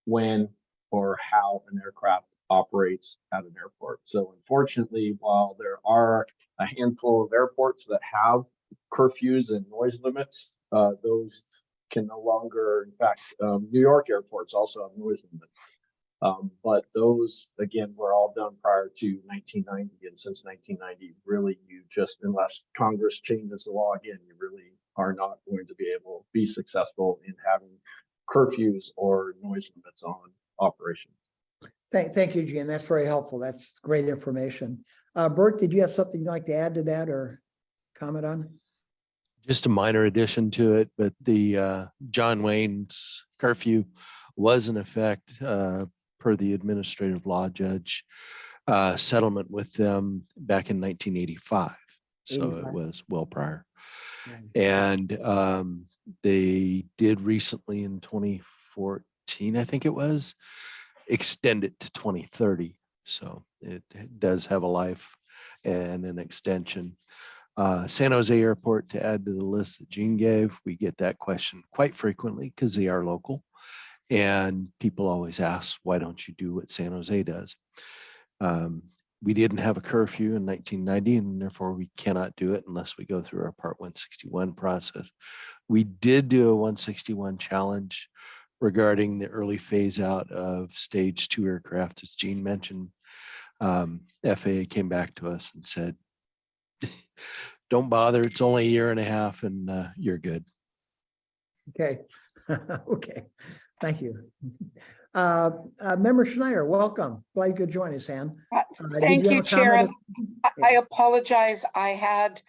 when or how an aircraft operates at an airport. So unfortunately, while there are a handful of airports that have curfews and noise limits, those can no longer, in fact, New York airports also have noise limits. But those, again, were all done prior to 1990. And since 1990, really, you just, unless Congress changes the law again, you really are not going to be able to be successful in having curfews or noise limits on operations. Thank you, Gene. That's very helpful. That's great information. Bert, did you have something you'd like to add to that or comment on? Just a minor addition to it, but the John Wayne's curfew was in effect per the administrative law judge settlement with them back in 1985. So 85. it was well prior. Right. And they did recently in 2014, I think it was, extend it to 2030. So it does have a life and an extension. San Jose Airport, to add to the list that Gene gave, we get that question quite frequently because they are local. And people always ask, why don't you do what San Jose does? We didn't have a curfew in 1990, and therefore we cannot do it unless we go through our Part 161 process. We did do a 161 challenge regarding the early phase out of Stage 2 aircraft, as Gene mentioned. FAA came back to us and said, don't bother, it's only a year and a half and you're good. Okay. Okay. Thank you. Member Schneider, welcome. Glad you could join us, Ann. Thank you, Chair. Yeah. I apologize. I had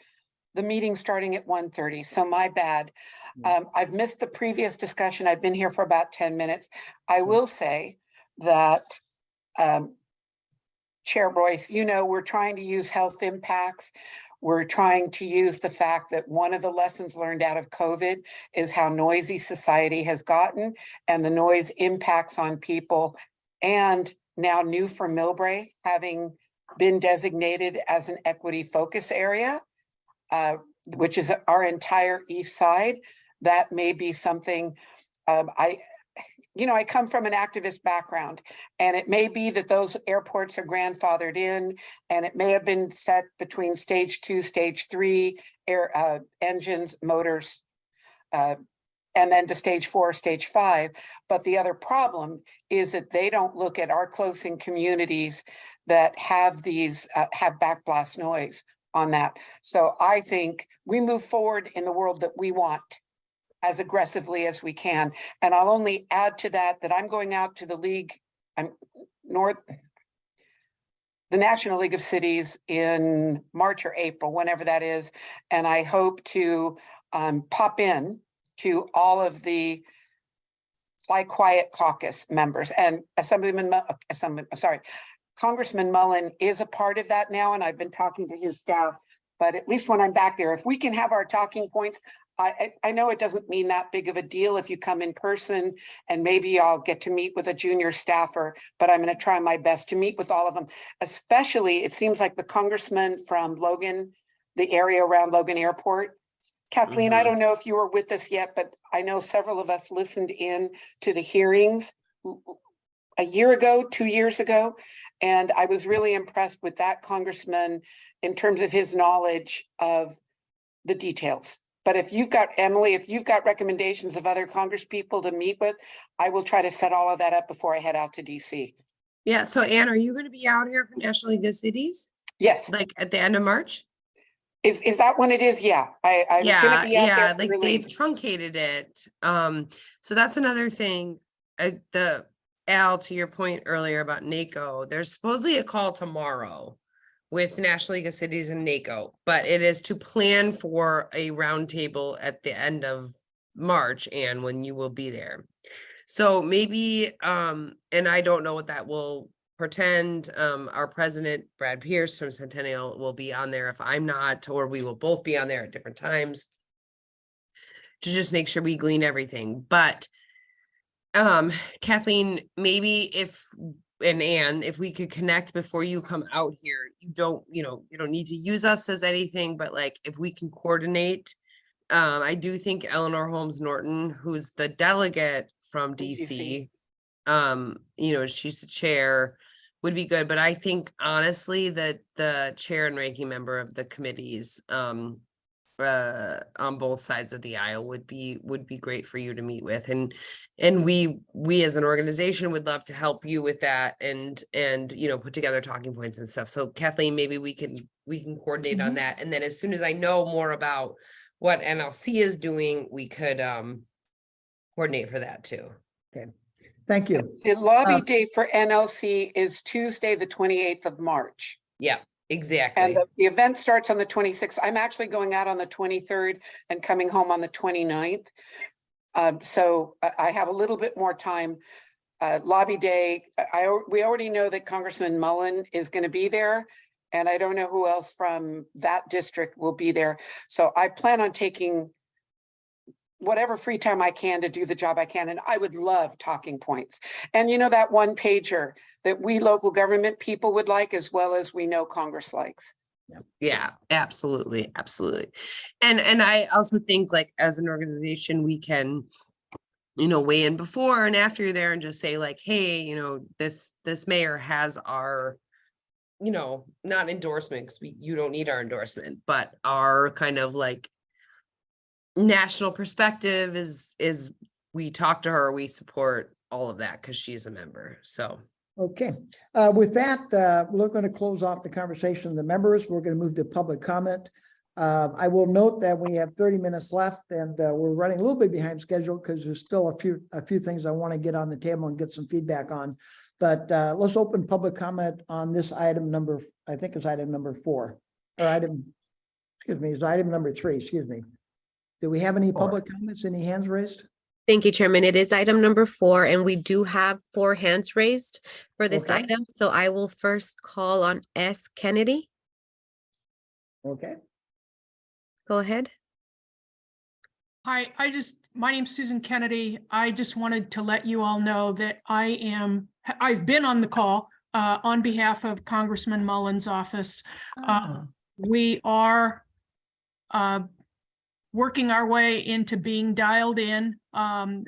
the meeting starting at 1:30, so my bad. I've missed the previous discussion. I've been here for about 10 minutes. I will say that, Chair Royce, you know, we're trying to use health impacts. We're trying to use the fact that one of the lessons learned out of COVID is how noisy society has gotten and the noise impacts on people. And now new for Millbrae, having been designated as an equity focus area, which is our entire east side. That may be something I come from an activist background, and it may be that those airports are grandfathered in, and it may have been set between Stage 2, Stage 3 air engines, motors, and then to Stage 4, Stage 5. But the other problem is that they don't look at our close-in communities that have these have backblast noise on that. So I think we move forward in the world that we want as aggressively as we can. And I'll only add to that I'm going out to the league, the National League of Cities in March or April, whenever that is. And I hope to pop in to all of the Fly Quiet Caucus members, and Congressman Mullen is a part of that now, and I've been talking to his staff, but at least when I'm back there, if we can have our talking points, I know it doesn't mean that big of a deal if you come in person, and maybe I'll get to meet with a junior staffer, but I'm going to try my best to meet with all of them. Especially, it seems like the congressman from Logan, the area around Logan Airport. Kathleen, I don't know if you were with us yet, but I know several of us listened in to the hearings a year ago, 2 years ago, and I was really impressed with that congressman in terms of his knowledge of the details. But if you've got, Emily, if you've got recommendations of other congresspeople to meet with, I will try to set all of that up before I head out to DC. Yeah, so Ann, are you going to be out here for National League of Cities? Yes. Like at the end of March? Is that when it is? Yeah. I'm gonna be out there like early. they've truncated it. So that's another thing. Al, to your point earlier about NACO, there's supposedly a call tomorrow with National League of Cities and NACO, but it is to plan for a roundtable at the end of March, and when you will be there. So maybe, and I don't know what that will portend. Our president, Brad Pierce from Centennial, will be on there if I'm not, or we will both be on there at different times to just make sure we glean everything. But Kathleen, maybe if Anne, if we could connect before you come out here, you don't need to use us as anything, but like if we can coordinate. I do think Eleanor Holmes Norton, who's the delegate from DC, she's the chair, would be good. But I think honestly that the chair and ranking member of the committees on both sides of the aisle would be great for you to meet with. And we as an organization would love to help you with that and put together talking points and stuff. So Kathleen, maybe we can coordinate on that. And then as soon as I know more about what NLC is doing, we could coordinate for that too. Okay, thank you. The lobby day for NLC is Tuesday, the 28th of March. Yeah, exactly. And the event starts on the 26th. I'm actually going out on the 23rd and coming home on the 29th. So I have a little bit more time. Lobby day, we already know that Congressman Mullen is going to be there. And I don't know who else from that district will be there. So I plan on taking whatever free time I can to do the job I can. And I would love talking points. And that one pager that we local government people would like, as well as we know Congress likes. Yeah, absolutely. Absolutely. And I also think like as an organization, we can, weigh in before and after you're there and just say like, hey, this mayor has our, not endorsement, because you don't need our endorsement, but our kind of like national perspective is we talk to her, we support all of that because she's a member. So okay, with that, we're going to close off the conversation of the members. We're going to move to public comment. I will note that we have 30 minutes left, and we're running a little bit behind schedule because there's still a few things I want to get on the table and get some feedback on. But let's open public comment on this item number, I think it's item number 4, or it's item number 3, excuse me. Do we have any public comments, any hands raised? Thank you, Chairman. It is item number 4, and we do have 4 hands raised for this item. So I will first call on S. Kennedy. Okay. Go ahead. Hi, my name's Susan Kennedy. I just wanted to let you all know that I've been on the call on behalf of Congressman Mullen's office. We are working our way into being dialed in.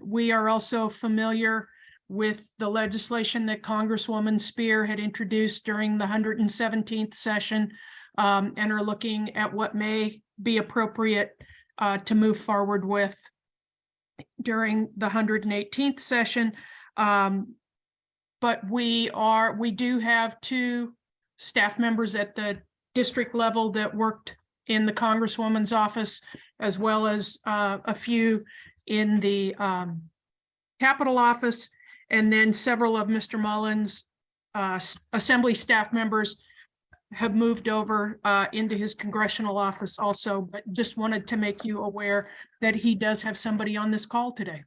We are also familiar with the legislation that Congresswoman Spear had introduced during the 117th session and are looking at what may be appropriate to move forward with during the 118th session. But we do have 2 staff members at the district level that worked in the Congresswoman's office, as well as a few in the Capitol office, and then several of Mr. Mullen's assembly staff members have moved over into his congressional office also, but just wanted to make you aware that he does have somebody on this call today.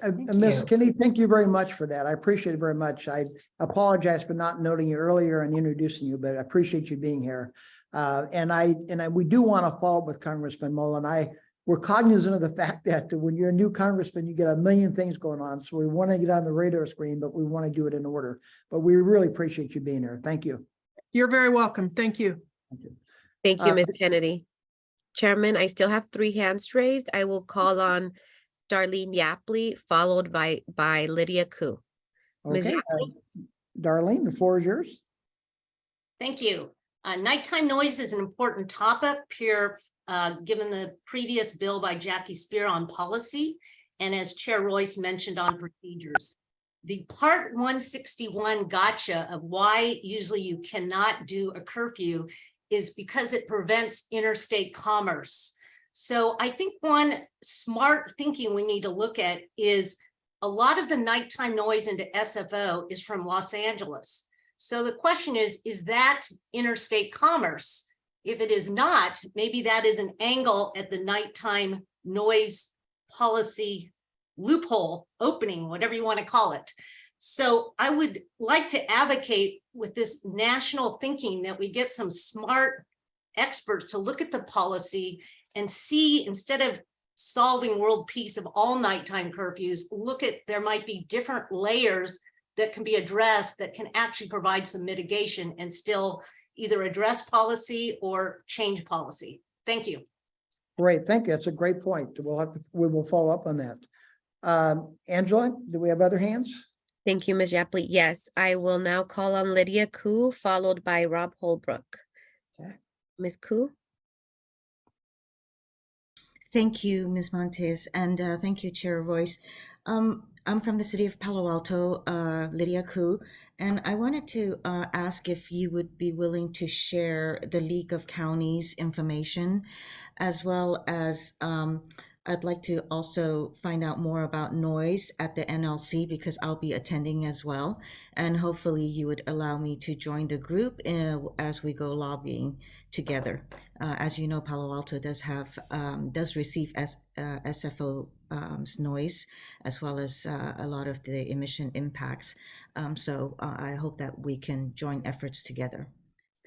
Ms. Kennedy, thank you very much for that. I appreciate it very much. I apologize for not noting you earlier and introducing you, but I appreciate you being here. And we do want to follow up with Congressman Mullen. We're cognizant of the fact that when you're a new congressman, you get a million things going on. So we want to get on the radar screen, but we want to do it in order. But we really appreciate you being here. Thank you. You're very welcome. Thank you. Thank you, Ms. Kennedy. Chairman, I still have 3 hands raised. I will call on Darlene Yapley, followed by Lydia Koo. Okay, Darlene, the floor is yours. Thank you. Nighttime noise is an important topic here, given the previous bill by Jackie Spear on policy, and as Chair Royce mentioned on procedures. The Part 161 gotcha of why usually you cannot do a curfew is because it prevents interstate commerce. So I think one smart thinking we need to look at is a lot of the nighttime noise into SFO is from Los Angeles. So the question is that interstate commerce? If it is not, maybe that is an angle at the nighttime noise policy loophole opening, whatever you want to call it. So I would like to advocate with this national thinking that we get some smart experts to look at the policy and see, instead of solving world peace of all nighttime curfews, look at, there might be different layers that can be addressed that can actually provide some mitigation and still either address policy or change policy. Thank you. Great, thank you. That's a great point. We will follow up on that. Angela, do we have other hands? Thank you, Ms. Yapley. Yes, I will now call on Lydia Koo, followed by Rob Holbrook. Okay. Ms. Koo? Thank you, Ms. Montes, and thank you, Chair Royce. I'm from the city of Palo Alto, Lydia Koo, and I wanted to ask if you would be willing to share the League of Counties information, as well as I'd like to also find out more about noise at the NLC, because I'll be attending as well. And hopefully you would allow me to join the group as we go lobbying together. As you know, Palo Alto does receive SFO noise, as well as a lot of the emission impacts. So I hope that we can join efforts together.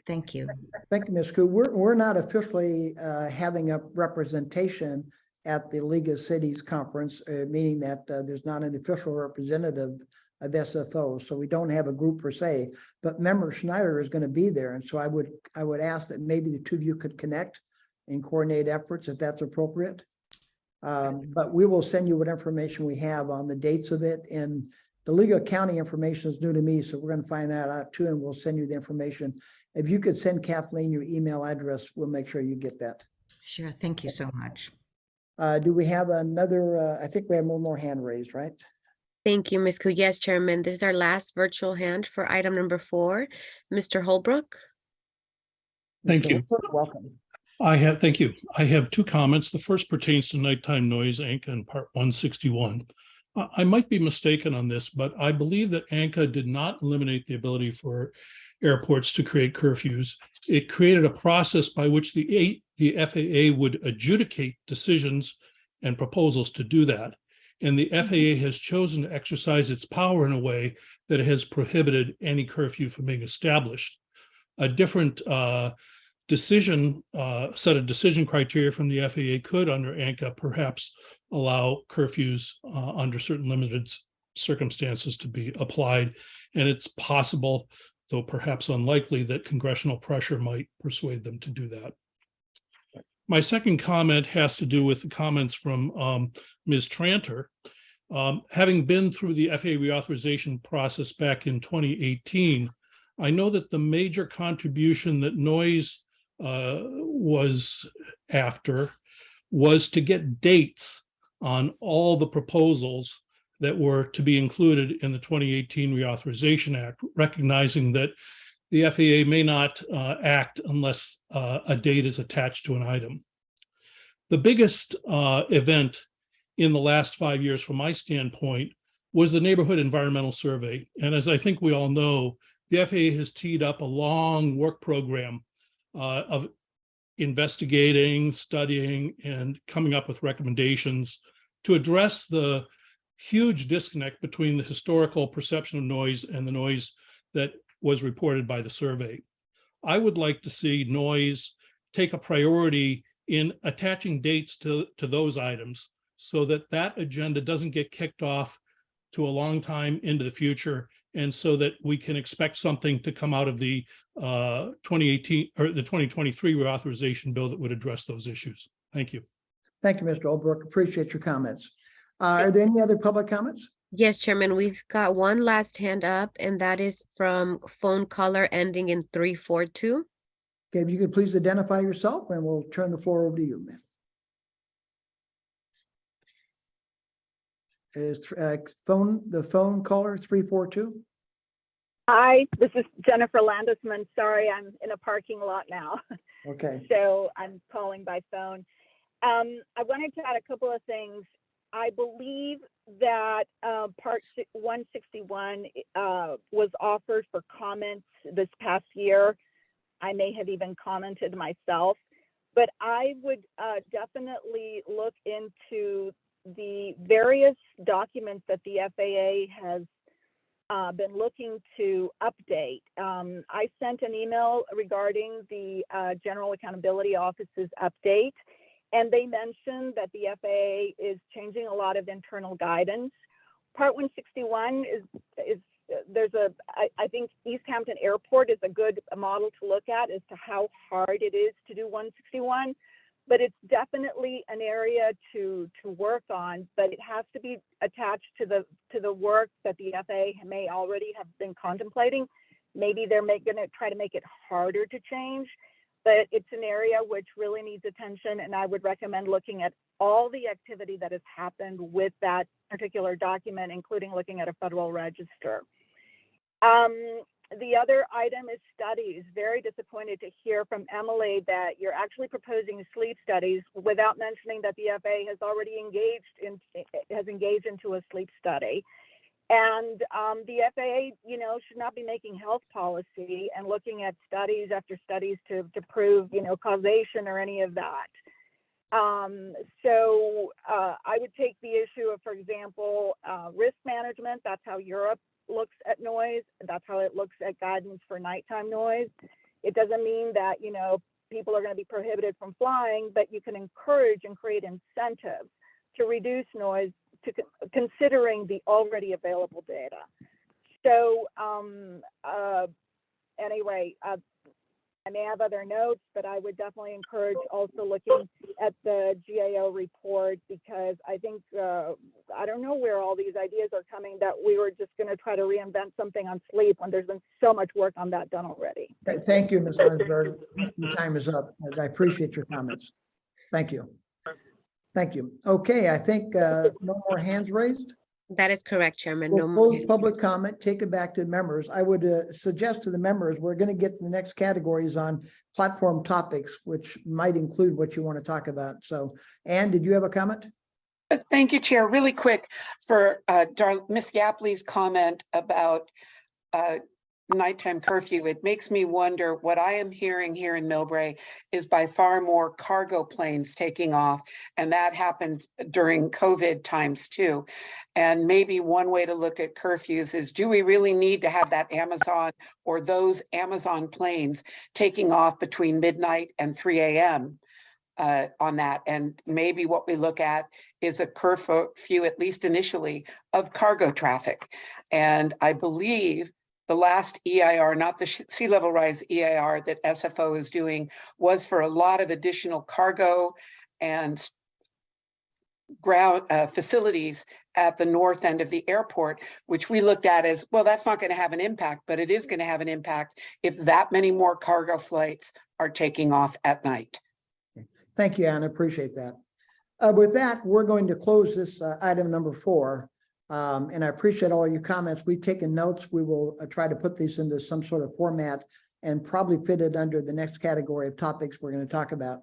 Thank you. Thank you, Ms. Koo. We're not officially having a representation at the League of Cities conference, meaning that there's not an official representative of SFO, so we don't have a group per se. But Member Schneider is going to be there, and so I would ask that maybe the two of you could connect and coordinate efforts if that's appropriate. But we will send you what information we have on the dates of it. And the League of County information is new to me, so we're going to find that out too, and we'll send you the information. If you could send Kathleen your email address, we'll make sure you get that. Sure. Thank you so much. Do we have another? I think we have one more hand raised, right? Thank you, Ms. Koo. Yes, Chairman, this is our last virtual hand for item number 4. Mr. Holbrook. Thank you. Welcome. Thank you. I have 2 comments. The first pertains to nighttime noise, ANCA, in part 161. I might be mistaken on this, but I believe that ANCA did not eliminate the ability for airports to create curfews. It created a process by which the FAA would adjudicate decisions and proposals to do that. And the FAA has chosen to exercise its power in a way that it has prohibited any curfew from being established. A different set of decision criteria from the FAA could, under ANCA, perhaps allow curfews under certain limited circumstances to be applied. And it's possible, though perhaps unlikely, that congressional pressure might persuade them to do that. My second comment has to do with the comments from Ms. Tranter. Having been through the FAA reauthorization process back in 2018, I know that the major contribution that noise was after was to get dates on all the proposals that were to be included in the 2018 Reauthorization Act, recognizing that the FAA may not act unless a date is attached to an item. The biggest event in the last 5 years, from my standpoint, was the Neighborhood Environmental Survey. And as I think we all know, the FAA has teed up a long work program of investigating, studying, and coming up with recommendations to address the huge disconnect between the historical perception of noise and the noise that was reported by the survey. I would like to see noise take a priority in attaching dates to those items, so that that agenda doesn't get kicked off to a long time into the future, and so that we can expect something to come out of the 2018 or the 2023 reauthorization bill that would address those issues. Thank you. Thank you, Mr. Holbrook. Appreciate your comments. Are there any other public comments? Yes, Chairman, we've got one last hand up, and that is from phone caller ending in 342. Okay, if you could please identify yourself, and we'll turn the floor over to you, ma'am. Is the phone caller 342? Hi, this is Jennifer Landesman. Sorry, I'm in a parking lot now. Okay. So I'm calling by phone. I wanted to add a couple of things. I believe that Part 161 was offered for comments this past year. I may have even commented myself, but I would definitely look into the various documents that the FAA has been looking to update. I sent an email regarding the General Accountability Office's update, and they mentioned that the FAA is changing a lot of internal guidance. Part 161 is I think East Hampton Airport is a good model to look at as to how hard it is to do 161. But it's definitely an area to work on, but it has to be attached to the work that the FAA may already have been contemplating. Maybe they're going to try to make it harder to change, but it's an area which really needs attention, and I would recommend looking at all the activity that has happened with that particular document, including looking at a federal register. The other item is studies. Very disappointed to hear from Emily that you're actually proposing sleep studies without mentioning that the FAA has already engaged into a sleep study. And the FAA, should not be making health policy and looking at studies after studies to prove, causation or any of that. So I would take the issue of, for example, risk management. That's how Europe looks at noise. That's how it looks at guidance for nighttime noise. It doesn't mean that, people are going to be prohibited from flying, but you can encourage and create incentives to reduce noise considering the already available data. So anyway, I may have other notes, but I would definitely encourage also looking at the GAO report, because I think, I don't know where all these ideas are coming that we were just going to try to reinvent something on sleep when there's been so much work on that done already. Thank you, Ms. Lunsberg. Your time is up. I appreciate your comments. Thank you. Thank you. Okay, I think no more hands raised. That is correct, Chairman. We'll No close more. public comment, take it back to members. I would suggest to the members, we're going to get to the next categories on platform topics, which might include what you want to talk about. So, Ann, did you have a comment? Thank you, Chair. Really quick for Ms. Yapley's comment about nighttime curfew. It makes me wonder, what I am hearing here in Millbrae is by far more cargo planes taking off, and that happened during COVID times too. And maybe one way to look at curfews is, do we really need to have that Amazon or those Amazon planes taking off between midnight and 3 a.m. On that? And maybe what we look at is a curfew, at least initially, of cargo traffic. And I believe the last EIR, not the sea level rise EIR that SFO is doing, was for a lot of additional cargo and ground facilities at the north end of the airport, which we looked at as, well, that's not going to have an impact, but it is going to have an impact if that many more cargo flights are taking off at night. Thank you, Ann. I appreciate that. With that, we're going to close this item number 4. And I appreciate all your comments. We've taken notes. We will try to put these into some sort of format and probably fit it under the next category of topics we're going to talk about.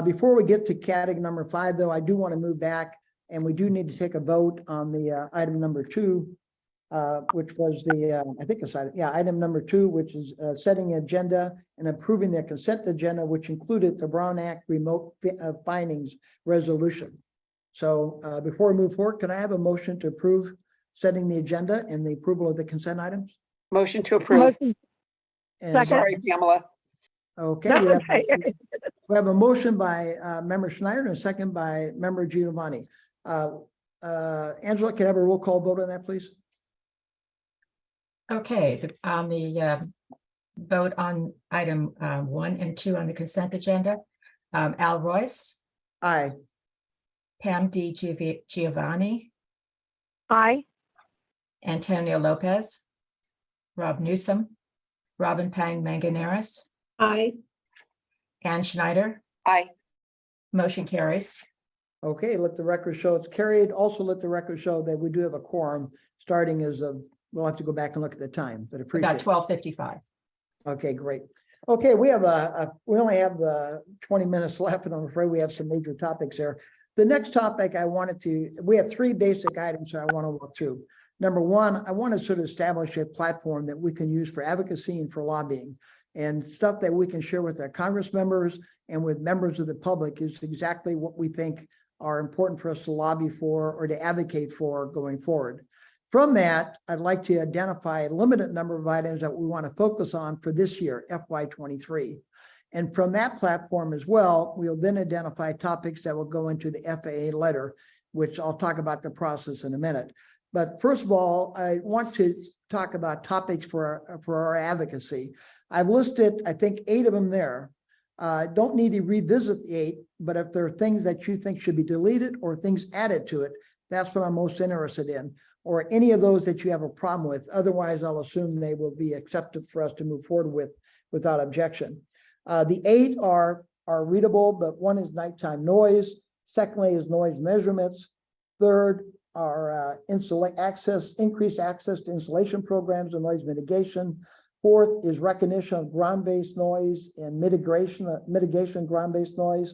Before we get to category number 5, though, I do want to move back, and we do need to take a vote on the item number 2, which was the, I think it's item number 2, which is setting an agenda and approving the consent agenda, which included the Brown Act remote findings resolution. So before we move forward, can I have a motion to approve setting the agenda and the approval of the consent items? Motion to approve. And, sorry, Pamela. Okay, we have a motion by Member Schneider and a second by Member Giovanni. Angela, can I have a roll call vote on that, please? Okay, on the vote on item 1 and 2 on the consent agenda, Al Royce. Aye. Pam D. Giovanni. Aye. Antonio Lopez. Rob Newsom. Robin Pang Manganeris. Aye. Ann Schneider. Aye. Motion carries. Okay, let the record show it's carried. Also let the record show that we do have a quorum starting as of, we'll have to go back and look at the time, but appreciate About 12:55. Okay, great. Okay, we have we only have 20 minutes left, and I'm afraid we have some major topics there. The next topic we have 3 basic items that I want to walk through. Number 1, I want to sort of establish a platform that we can use for advocacy and for lobbying, and stuff that we can share with our Congress members and with members of the public is exactly what we think are important for us to lobby for or to advocate for going forward. From that, I'd like to identify a limited number of items that we want to focus on for this year, FY23. And from that platform as well, we'll then identify topics that will go into the FAA letter, which I'll talk about the process in a minute. But first of all, I want to talk about topics for our advocacy. I've listed, I think, 8 of them there. Don't need to revisit the 8, but if there are things that you think should be deleted or things added to it, that's what I'm most interested in, or any of those that you have a problem with. Otherwise, I'll assume they will be accepted for us to move forward with without objection. The 8 are readable, but one is nighttime noise. Secondly is noise measurements. Third are increased access to installation programs and noise mitigation. Fourth is recognition of ground-based noise and mitigation of ground-based noise.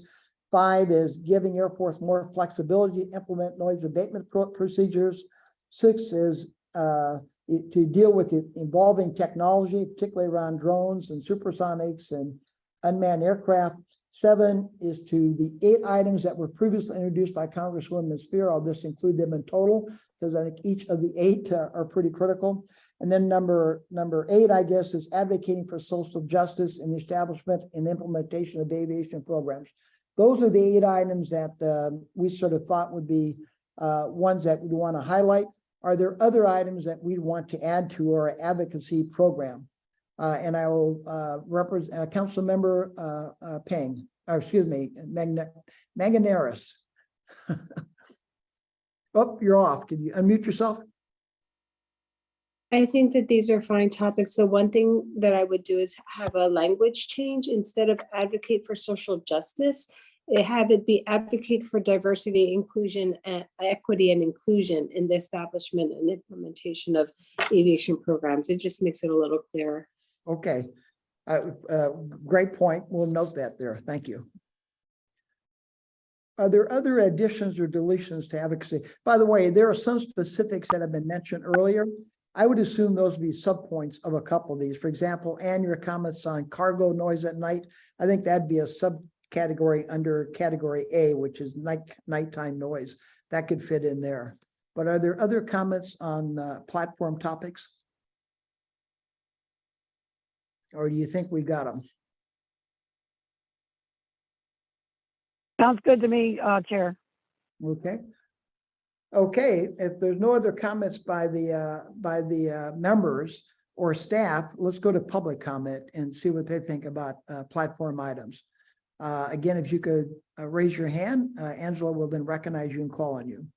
5 is giving Air Force more flexibility to implement noise abatement procedures. 6 is to deal with the evolving technology, particularly around drones and supersonics and unmanned aircraft. 7 is to the 8 items that were previously introduced by Congresswoman Spear. I'll just include them in total because I think each of the 8 are pretty critical. And then number 8, I guess, is advocating for social justice in the establishment and implementation of aviation programs. Those are the 8 items that we sort of thought would be ones that we'd want to highlight. Are there other items that we want to add to our advocacy program? And I will represent Council Member Pang, or excuse me, Manganeris. Oh, you're off. Can you unmute yourself? I think that these are fine topics. The one thing that I would do is have a language change. Instead of advocate for social justice, have it be advocate for diversity, inclusion, and equity and inclusion in the establishment and implementation of aviation programs. It just makes it a little clearer. Okay, great point. We'll note that there. Thank you. Are there other additions or deletions to advocacy? By the way, there are some specifics that have been mentioned earlier. I would assume those would be subpoints of a couple of these. For example, Ann, your comments on cargo noise at night. I think that'd be a subcategory under category A, which is nighttime noise. That could fit in there. But are there other comments on platform topics? Or do you think we got them? Sounds good to me, Chair. Okay. Okay, if there's no other comments by the members or staff, let's go to public comment and see what they think about platform items. Again, if you could raise your hand, Angela will then recognize you and call on you.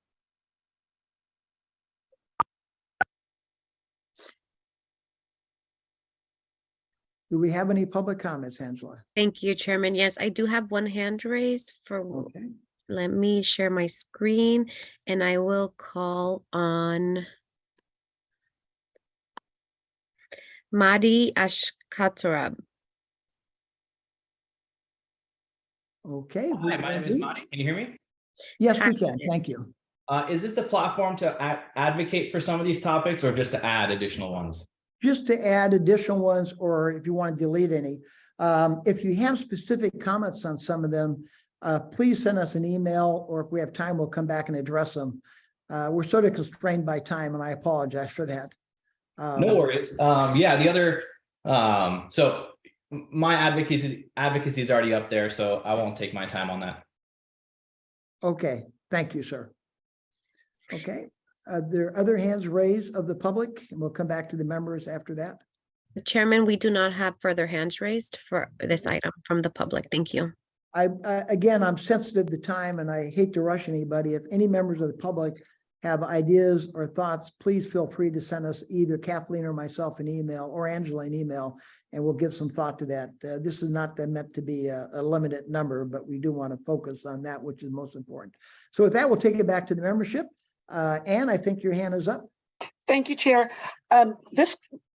Do we have any public comments, Angela? Thank you, Chairman. Yes, I do have one hand raised for, Okay. let me share my screen and I will call on Madi Ashkatarab. Okay. Hi, my name is Madi. Can you hear me? Yes, we can. Thank you. Is this the platform to advocate for some of these topics or just to add additional ones? Just to add additional ones, or if you want to delete any. If you have specific comments on some of them, please send us an email, or if we have time, we'll come back and address them. We're sort of constrained by time, and I apologize for that. No worries. Yeah, the other, so my advocacy is already up there, so I won't take my time on that. Okay, thank you, sir. Okay, there are other hands raised of the public, and we'll come back to the members after that. Chairman, we do not have further hands raised for this item from the public. Thank you. Again, I'm sensitive to time and I hate to rush anybody. If any members of the public have ideas or thoughts, please feel free to send us either Kathleen or myself an email, or Angela an email, and we'll give some thought to that. This is not meant to be a limited number, but we do want to focus on that, which is most important. So with that, we'll take it back to the membership. Ann, I think your hand is up. Thank you, Chair.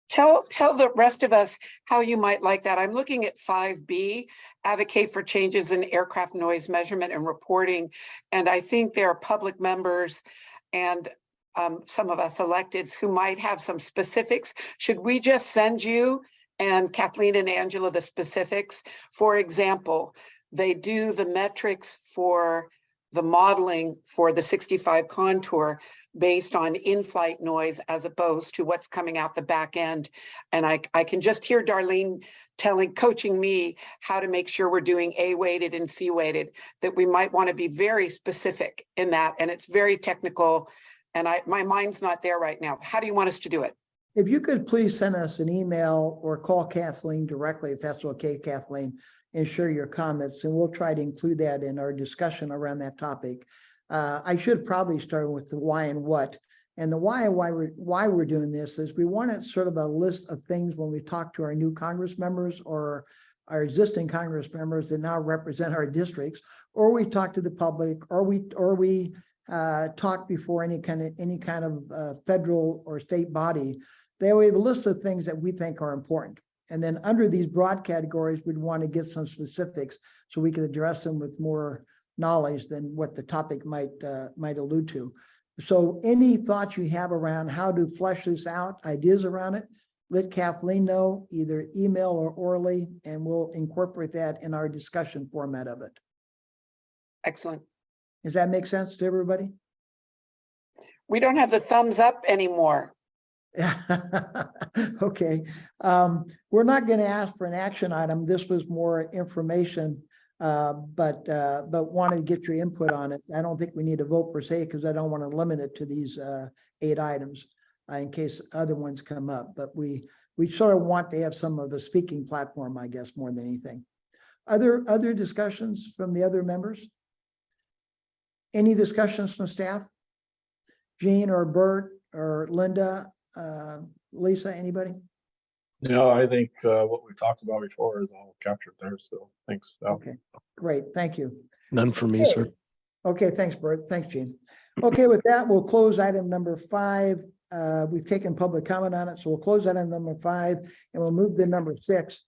Tell the rest of us how you might like that. I'm looking at 5B, advocate for changes in aircraft noise measurement and reporting. And I think there are public members and some of us electeds who might have some specifics. Should we just send you and Kathleen and Angela the specifics? For example, they do the metrics for the modeling for the 65 contour based on in-flight noise as opposed to what's coming out the back end. And I can just hear Darlene coaching me how to make sure we're doing A-weighted and C-weighted, that we might want to be very specific in that. And it's very technical. And my mind's not there right now. How do you want us to do it? If you could please send us an email or call Kathleen directly, if that's okay, Kathleen, and share your comments, and we'll try to include that in our discussion around that topic. I should probably start with the why and what. And the why we're doing this is we wanted sort of a list of things when we talk to our new Congress members or our existing Congress members that now represent our districts, or we talk to the public, or we talk before any kind of federal or state body. They have a list of things that we think are important. And then under these broad categories, we'd want to get some specifics so we can address them with more knowledge than what the topic might allude to. So any thoughts you have around how to flesh this out, ideas around it, let Kathleen know, either email or orally, and we'll incorporate that in our discussion format of it. Excellent. Does that make sense to everybody? We don't have the thumbs up anymore. Okay. We're not going to ask for an action item. This was more information, but wanted to get your input on it. I don't think we need a vote per se, because I don't want to limit it to these 8 items in case other ones come up. But we sort of want to have some of a speaking platform, I guess, more than anything. Other discussions from the other members? Any discussions from staff? Jean or Bert or Linda? Lisa, anybody? No, I think what we talked about before is all captured there. So thanks. Okay, great. Thank you. None for me, sir. Okay, thanks, Bert. Thanks, Gene. Okay, with that, we'll close item number 5. We've taken public comment on it, so we'll close item number 5 and we'll move to number 6.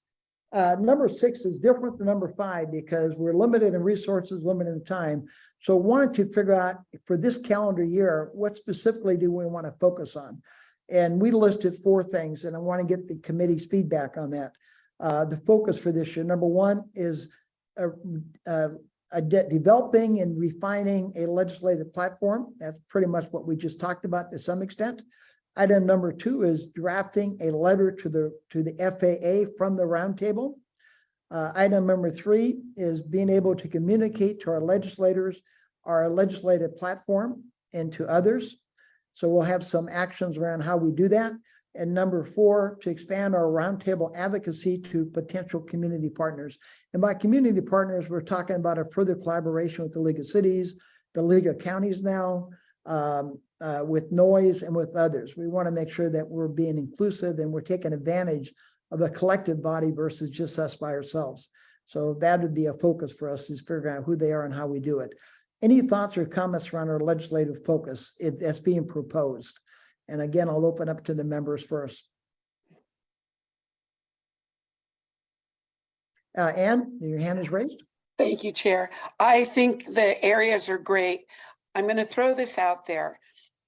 Number 6 is different than number 5 because we're limited in resources, limited in time. So wanted to figure out for this calendar year, what specifically do we want to focus on? And we listed 4 things, and I want to get the committee's feedback on that. The focus for this year, number 1 is developing and refining a legislative platform. That's pretty much what we just talked about to some extent. Item number 2 is drafting a letter to the FAA from the roundtable. Item number 3 is being able to communicate to our legislators our legislative platform and to others. So we'll have some actions around how we do that. And number 4, to expand our roundtable advocacy to potential community partners. And by community partners, we're talking about a further collaboration with the League of Cities, the League of Counties now, with noise and with others. We want to make sure that we're being inclusive and we're taking advantage of a collective body versus just us by ourselves. So that would be a focus for us, is figuring out who they are and how we do it. Any thoughts or comments around our legislative focus that's being proposed? And again, I'll open up to the members first. Ann, your hand is raised. Thank you, Chair. I think the areas are great. I'm going to throw this out there.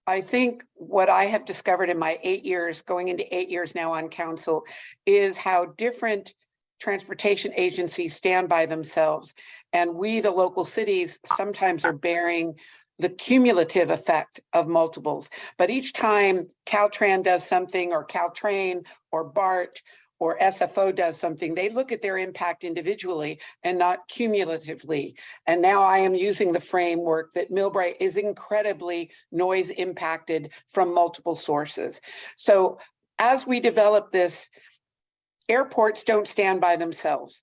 I think what I have discovered in my 8 years, going into 8 years now on council, is how different transportation agencies stand by themselves. And we, the local cities, sometimes are bearing the cumulative effect of multiples. But each time Caltran does something, or Caltrain or BART or SFO does something, they look at their impact individually and not cumulatively. And now I am using the framework that Millbrae is incredibly noise impacted from multiple sources. So as we develop this, airports don't stand by themselves.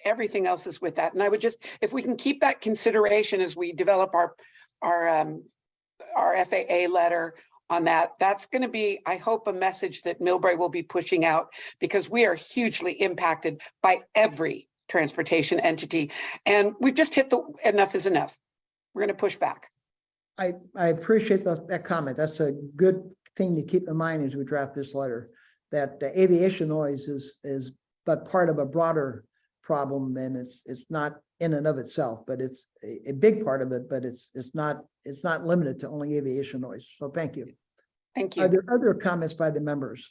Everything else is with that. And I would just, if we can keep that consideration as we develop our FAA letter on that, that's going to be, I hope, a message that Millbrae will be pushing out, because we are hugely impacted by every transportation entity. And we've just hit the enough is enough. We're going to push back. I appreciate that comment. That's a good thing to keep in mind as we draft this letter, that aviation noise is but part of a broader problem, and it's not in and of itself, but it's a big part of it, but it's not limited to only aviation noise. So thank you. Thank you. Are there other comments by the members?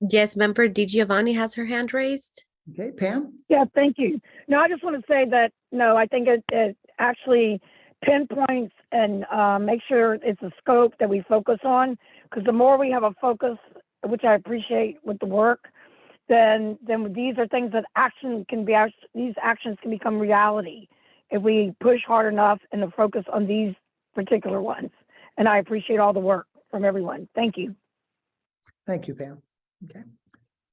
Yes, member Di Giovanni has her hand raised. Okay, Pam? Yeah, thank you. No, I just want to say that, no, I think it actually pinpoints and make sure it's a scope that we focus on, because the more we have a focus, which I appreciate with the work, then these are things that these actions can become reality if we push hard enough and the focus on these particular ones. And I appreciate all the work from everyone. Thank you. Thank you, Pam. Okay.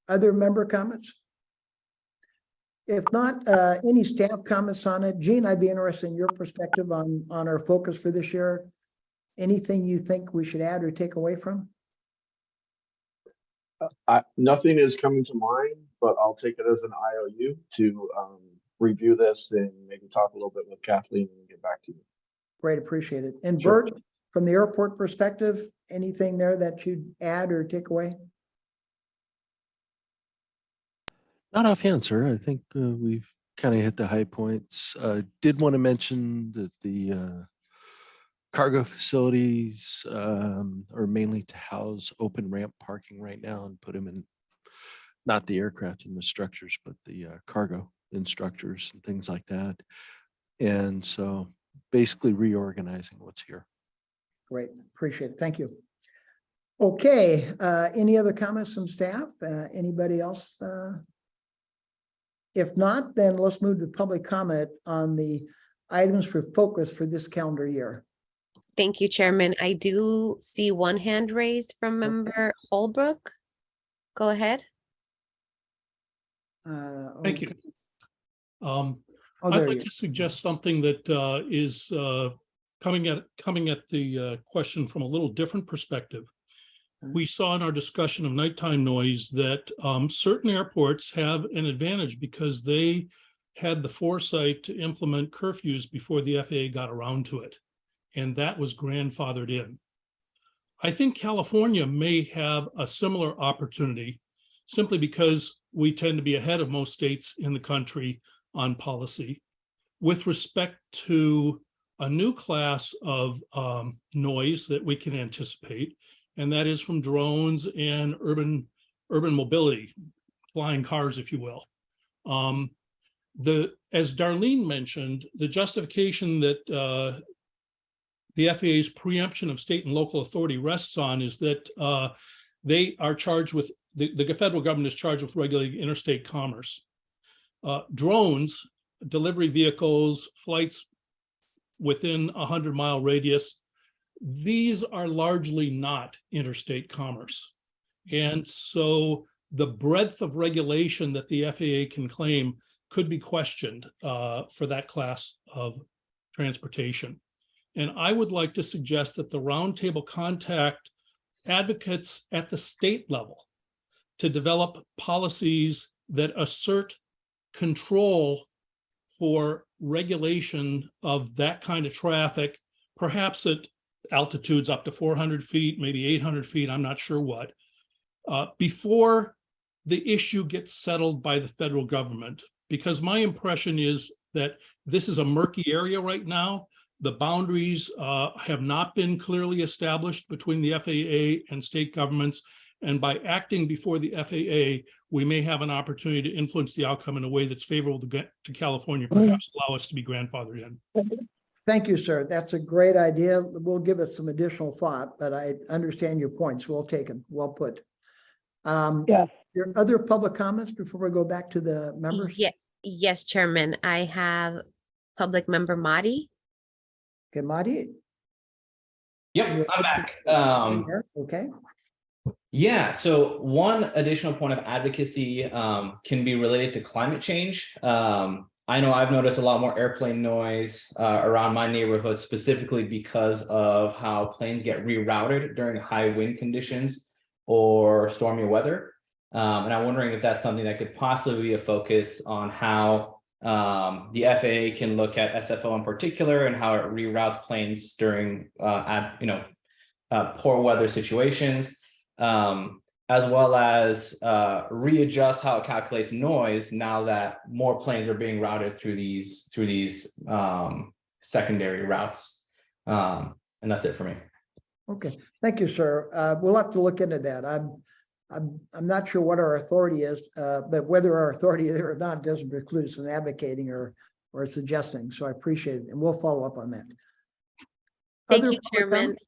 Other member comments? If not, any staff comments on it? Jean, I'd be interested in your perspective on our focus for this year. Anything you think we should add or take away from? Nothing is coming to mind, but I'll take it as an IOU to review this and maybe talk a little bit with Kathleen and get back to you. Great, appreciate it. And Sure. Bert, from the airport perspective, anything there that you'd add or take away? Not offhand, sir. I think we've kind of hit the high points. Did want to mention that the cargo facilities are mainly to house open ramp parking right now and put them in, not the aircraft and the structures, but the cargo in structures and things like that. And so basically reorganizing what's here. Great, appreciate it. Thank you. Okay, any other comments from staff? Anybody else? If not, then let's move to public comment on the items for focus for this calendar year. Thank you, Chairman. I do see one hand raised from member Holbrook. Go ahead. Thank you. Oh, I'd there like you to suggest something that is coming at the question from a little different perspective. We saw in our discussion of nighttime noise that certain airports have an advantage because they had the foresight to implement curfews before the FAA got around to it. And that was grandfathered in. I think California may have a similar opportunity simply because we tend to be ahead of most states in the country on policy with respect to a new class of noise that we can anticipate, and that is from drones and urban mobility, flying cars, if you will. As Darlene mentioned, the justification that the FAA's preemption of state and local authority rests on is that they are charged with, the federal government is charged with regulating interstate commerce. Drones, delivery vehicles, flights within a 100-mile radius, these are largely not interstate commerce. And so the breadth of regulation that the FAA can claim could be questioned for that class of transportation. And I would like to suggest that the Roundtable contact advocates at the state level to develop policies that assert control for regulation of that kind of traffic, perhaps at altitudes up to 400 feet, maybe 800 feet, I'm not sure what, before the issue gets settled by the federal government. Because my impression is that this is a murky area right now. The boundaries have not been clearly established between the FAA and state governments. And by acting before the FAA, we may have an opportunity to influence the outcome in a way that's favorable to California, perhaps allow us to be grandfathered in. Thank you, sir. That's a great idea. We'll give it some additional thought, but I understand your points. Well taken, well put. Yes. There are other public comments before we go back to the members? Yes, Chairman. I have public member Madi. Okay, Madi? Yep, I'm back. Okay. Yeah, so one additional point of advocacy can be related to climate change. I know I've noticed a lot more airplane noise around my neighborhood, specifically because of how planes get rerouted during high wind conditions or stormy weather. And I'm wondering if that's something that could possibly be a focus on how the FAA can look at SFO in particular and how it reroutes planes during poor weather situations. As well as readjust how it calculates noise now that more planes are being routed through these secondary routes. And that's it for me. Okay, thank you, sir. We'll have to look into that. I'm not sure what our authority is, but whether our authority is there or not doesn't preclude us from advocating or suggesting. So I appreciate it, and we'll follow up on that. Thank Other you, public Chairman. comment?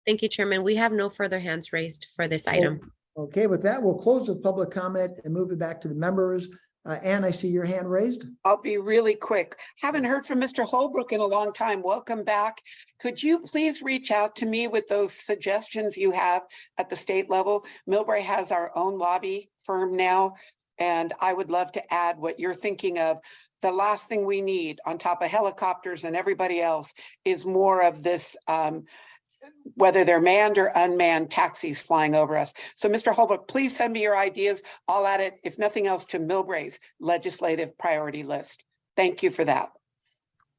Thank you, Chairman. We have no further hands raised for this item. Okay, with that, we'll close the public comment and move it back to the members. Ann, I see your hand raised. I'll be really quick. Haven't heard from Mr. Holbrook in a long time. Welcome back. Could you please reach out to me with those suggestions you have at the state level? Millbrae has our own lobby firm now, and I would love to add what you're thinking of. The last thing we need on top of helicopters and everybody else is more of this, whether they're manned or unmanned taxis flying over us. So Mr. Holbrook, please send me your ideas. I'll add it, if nothing else, to Millbrae's legislative priority list. Thank you for that.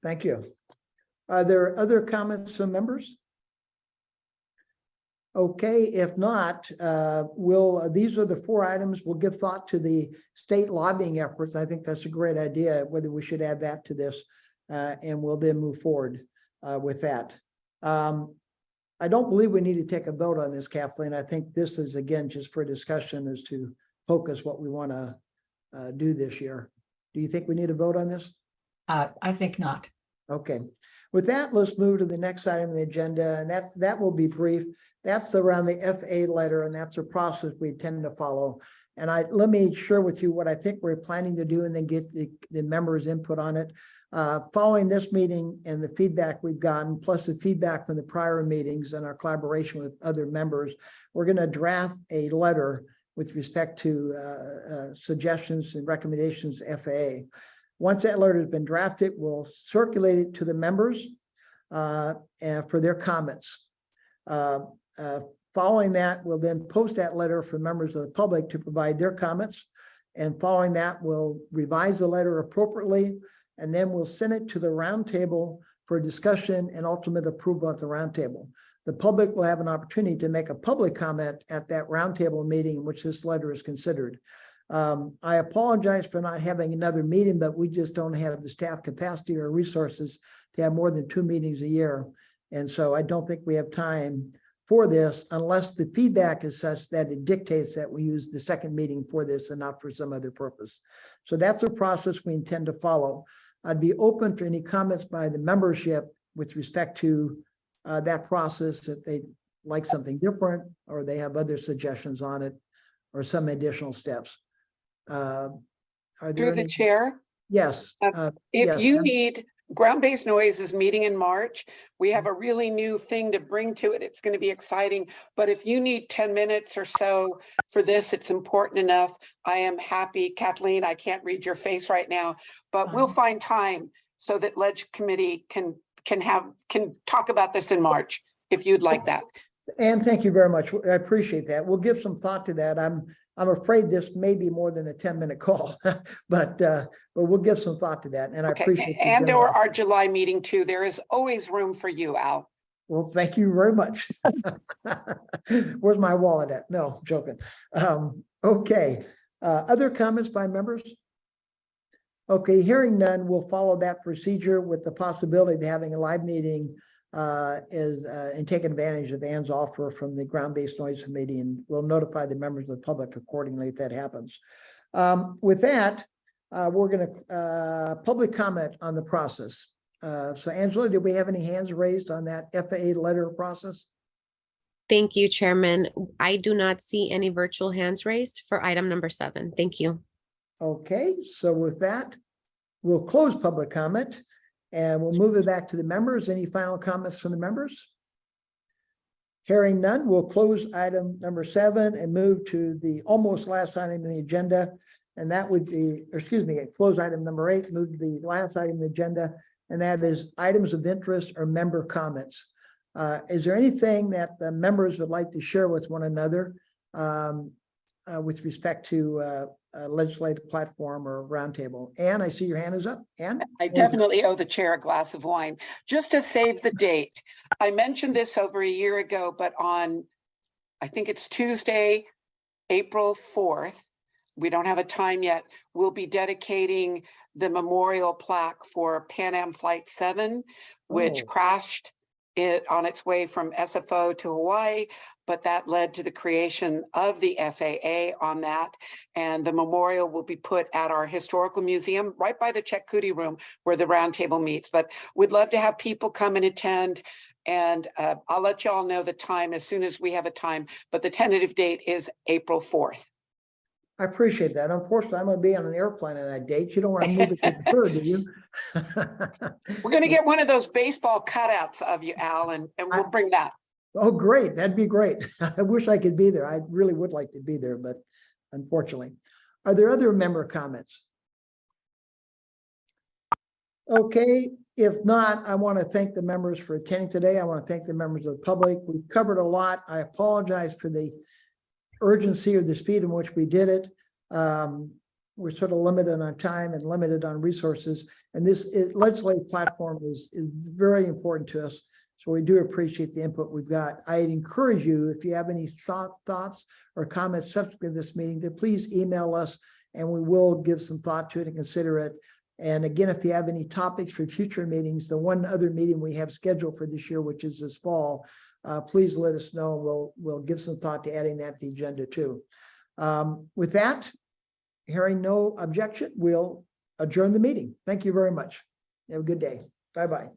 Thank you. Are there other comments from members? Okay, if not, these are the 4 items. We'll give thought to the state lobbying efforts. I think that's a great idea, whether we should add that to this, and we'll then move forward with that. I don't believe we need to take a vote on this, Kathleen. I think this is, again, just for discussion as to focus what we want to do this year. Do you think we need a vote on this? I think not. Okay. With that, let's move to the next item on the agenda, and that will be brief. That's around the FAA letter, and that's a process we tend to follow. And let me share with you what I think we're planning to do and then get the members' input on it. Following this meeting and the feedback we've gotten, plus the feedback from the prior meetings and our collaboration with other members, we're going to draft a letter with respect to suggestions and recommendations to FAA. Once that letter has been drafted, we'll circulate it to the members and for their comments. Following that, we'll then post that letter for members of the public to provide their comments. And following that, we'll revise the letter appropriately, and then we'll send it to the roundtable for discussion and ultimate approval at the roundtable. The public will have an opportunity to make a public comment at that roundtable meeting in which this letter is considered. I apologize for not having another meeting, but we just don't have the staff capacity or resources to have more than 2 meetings a year. And so I don't think we have time for this unless the feedback is such that it dictates that we use the second meeting for this and not for some other purpose. So that's a process we intend to follow. I'd be open to any comments by the membership with respect to that process, if they like something different or they have other suggestions on it or some additional steps. Are there Through the any? chair? Yes. If yes, you ma'am. need, Ground-Based Noise is meeting in March. We have a really new thing to bring to it. It's going to be exciting. But if you need 10 minutes or so for this, it's important enough. I am happy. Kathleen, I can't read your face right now, but we'll find time so that Ledge Committee can talk about this in March, if you'd like that. And thank you very much. I appreciate that. We'll give some thought to that. I'm afraid this may be more than a 10-minute call, but we'll give some thought to that. And I appreciate it. And or our July meeting too. There is always room for you, Al. Well, thank you very much. Where's my wallet at? No, joking. Okay. Other comments by members? Okay, hearing none, we'll follow that procedure with the possibility of having a live meeting and taking advantage of Ann's offer from the Ground-Based Noise Committee, and we'll notify the members of the public accordingly if that happens. With that, we're going to public comment on the process. So Angela, do we have any hands raised on that FAA letter process? Thank you, Chairman. I do not see any virtual hands raised for item number 7. Thank you. Okay, so with that, we'll close public comment. And we'll move it back to the members. Any final comments from the members? Hearing none, we'll close item number 7 and move to the almost last item on the agenda. And that would be, close item number 8, move to the last item on the agenda. And that is items of interest or member comments. Is there anything that the members would like to share with one another with respect to legislative platform or roundtable? Ann, I see your hand is up. Ann? I definitely owe the chair a glass of wine. Just to save the date, I mentioned this over a year ago, but on, I think it's Tuesday, April 4th, we don't have a time yet, we'll be dedicating the memorial plaque for Pan Am Flight 7, which crashed it on its way from SFO to Hawaii, but that led to the creation of the FAA on that. And the memorial will be put at our historical museum right by the Chekudi room where the roundtable meets. But we'd love to have people come and attend. And I'll let you all know the time as soon as we have a time, but the tentative date is April 4th. I appreciate that. Unfortunately, I'm going to be on an airplane on that date. You don't want to move it to the third, do you? We're going to get one of those baseball cutouts of you, Al, and we'll bring that. Oh, great. That'd be great. I wish I could be there. I really would like to be there, but unfortunately. Are there other member comments? Okay, if not, I want to thank the members for attending today. I want to thank the members of the public. We've covered a lot. I apologize for the urgency or the speed in which we did it. We're sort of limited on time and limited on resources. And this legislative platform is very important to us. So we do appreciate the input we've got. I'd encourage you, if you have any thoughts or comments subsequent to this meeting, to please email us and we will give some thought to it and consider it. And again, if you have any topics for future meetings, the one other meeting we have scheduled for this year, which is this fall, please let us know. We'll give some thought to adding that to the agenda too. With that, hearing no objection, we'll adjourn the meeting. Thank you very much. Have a good day. Bye-bye.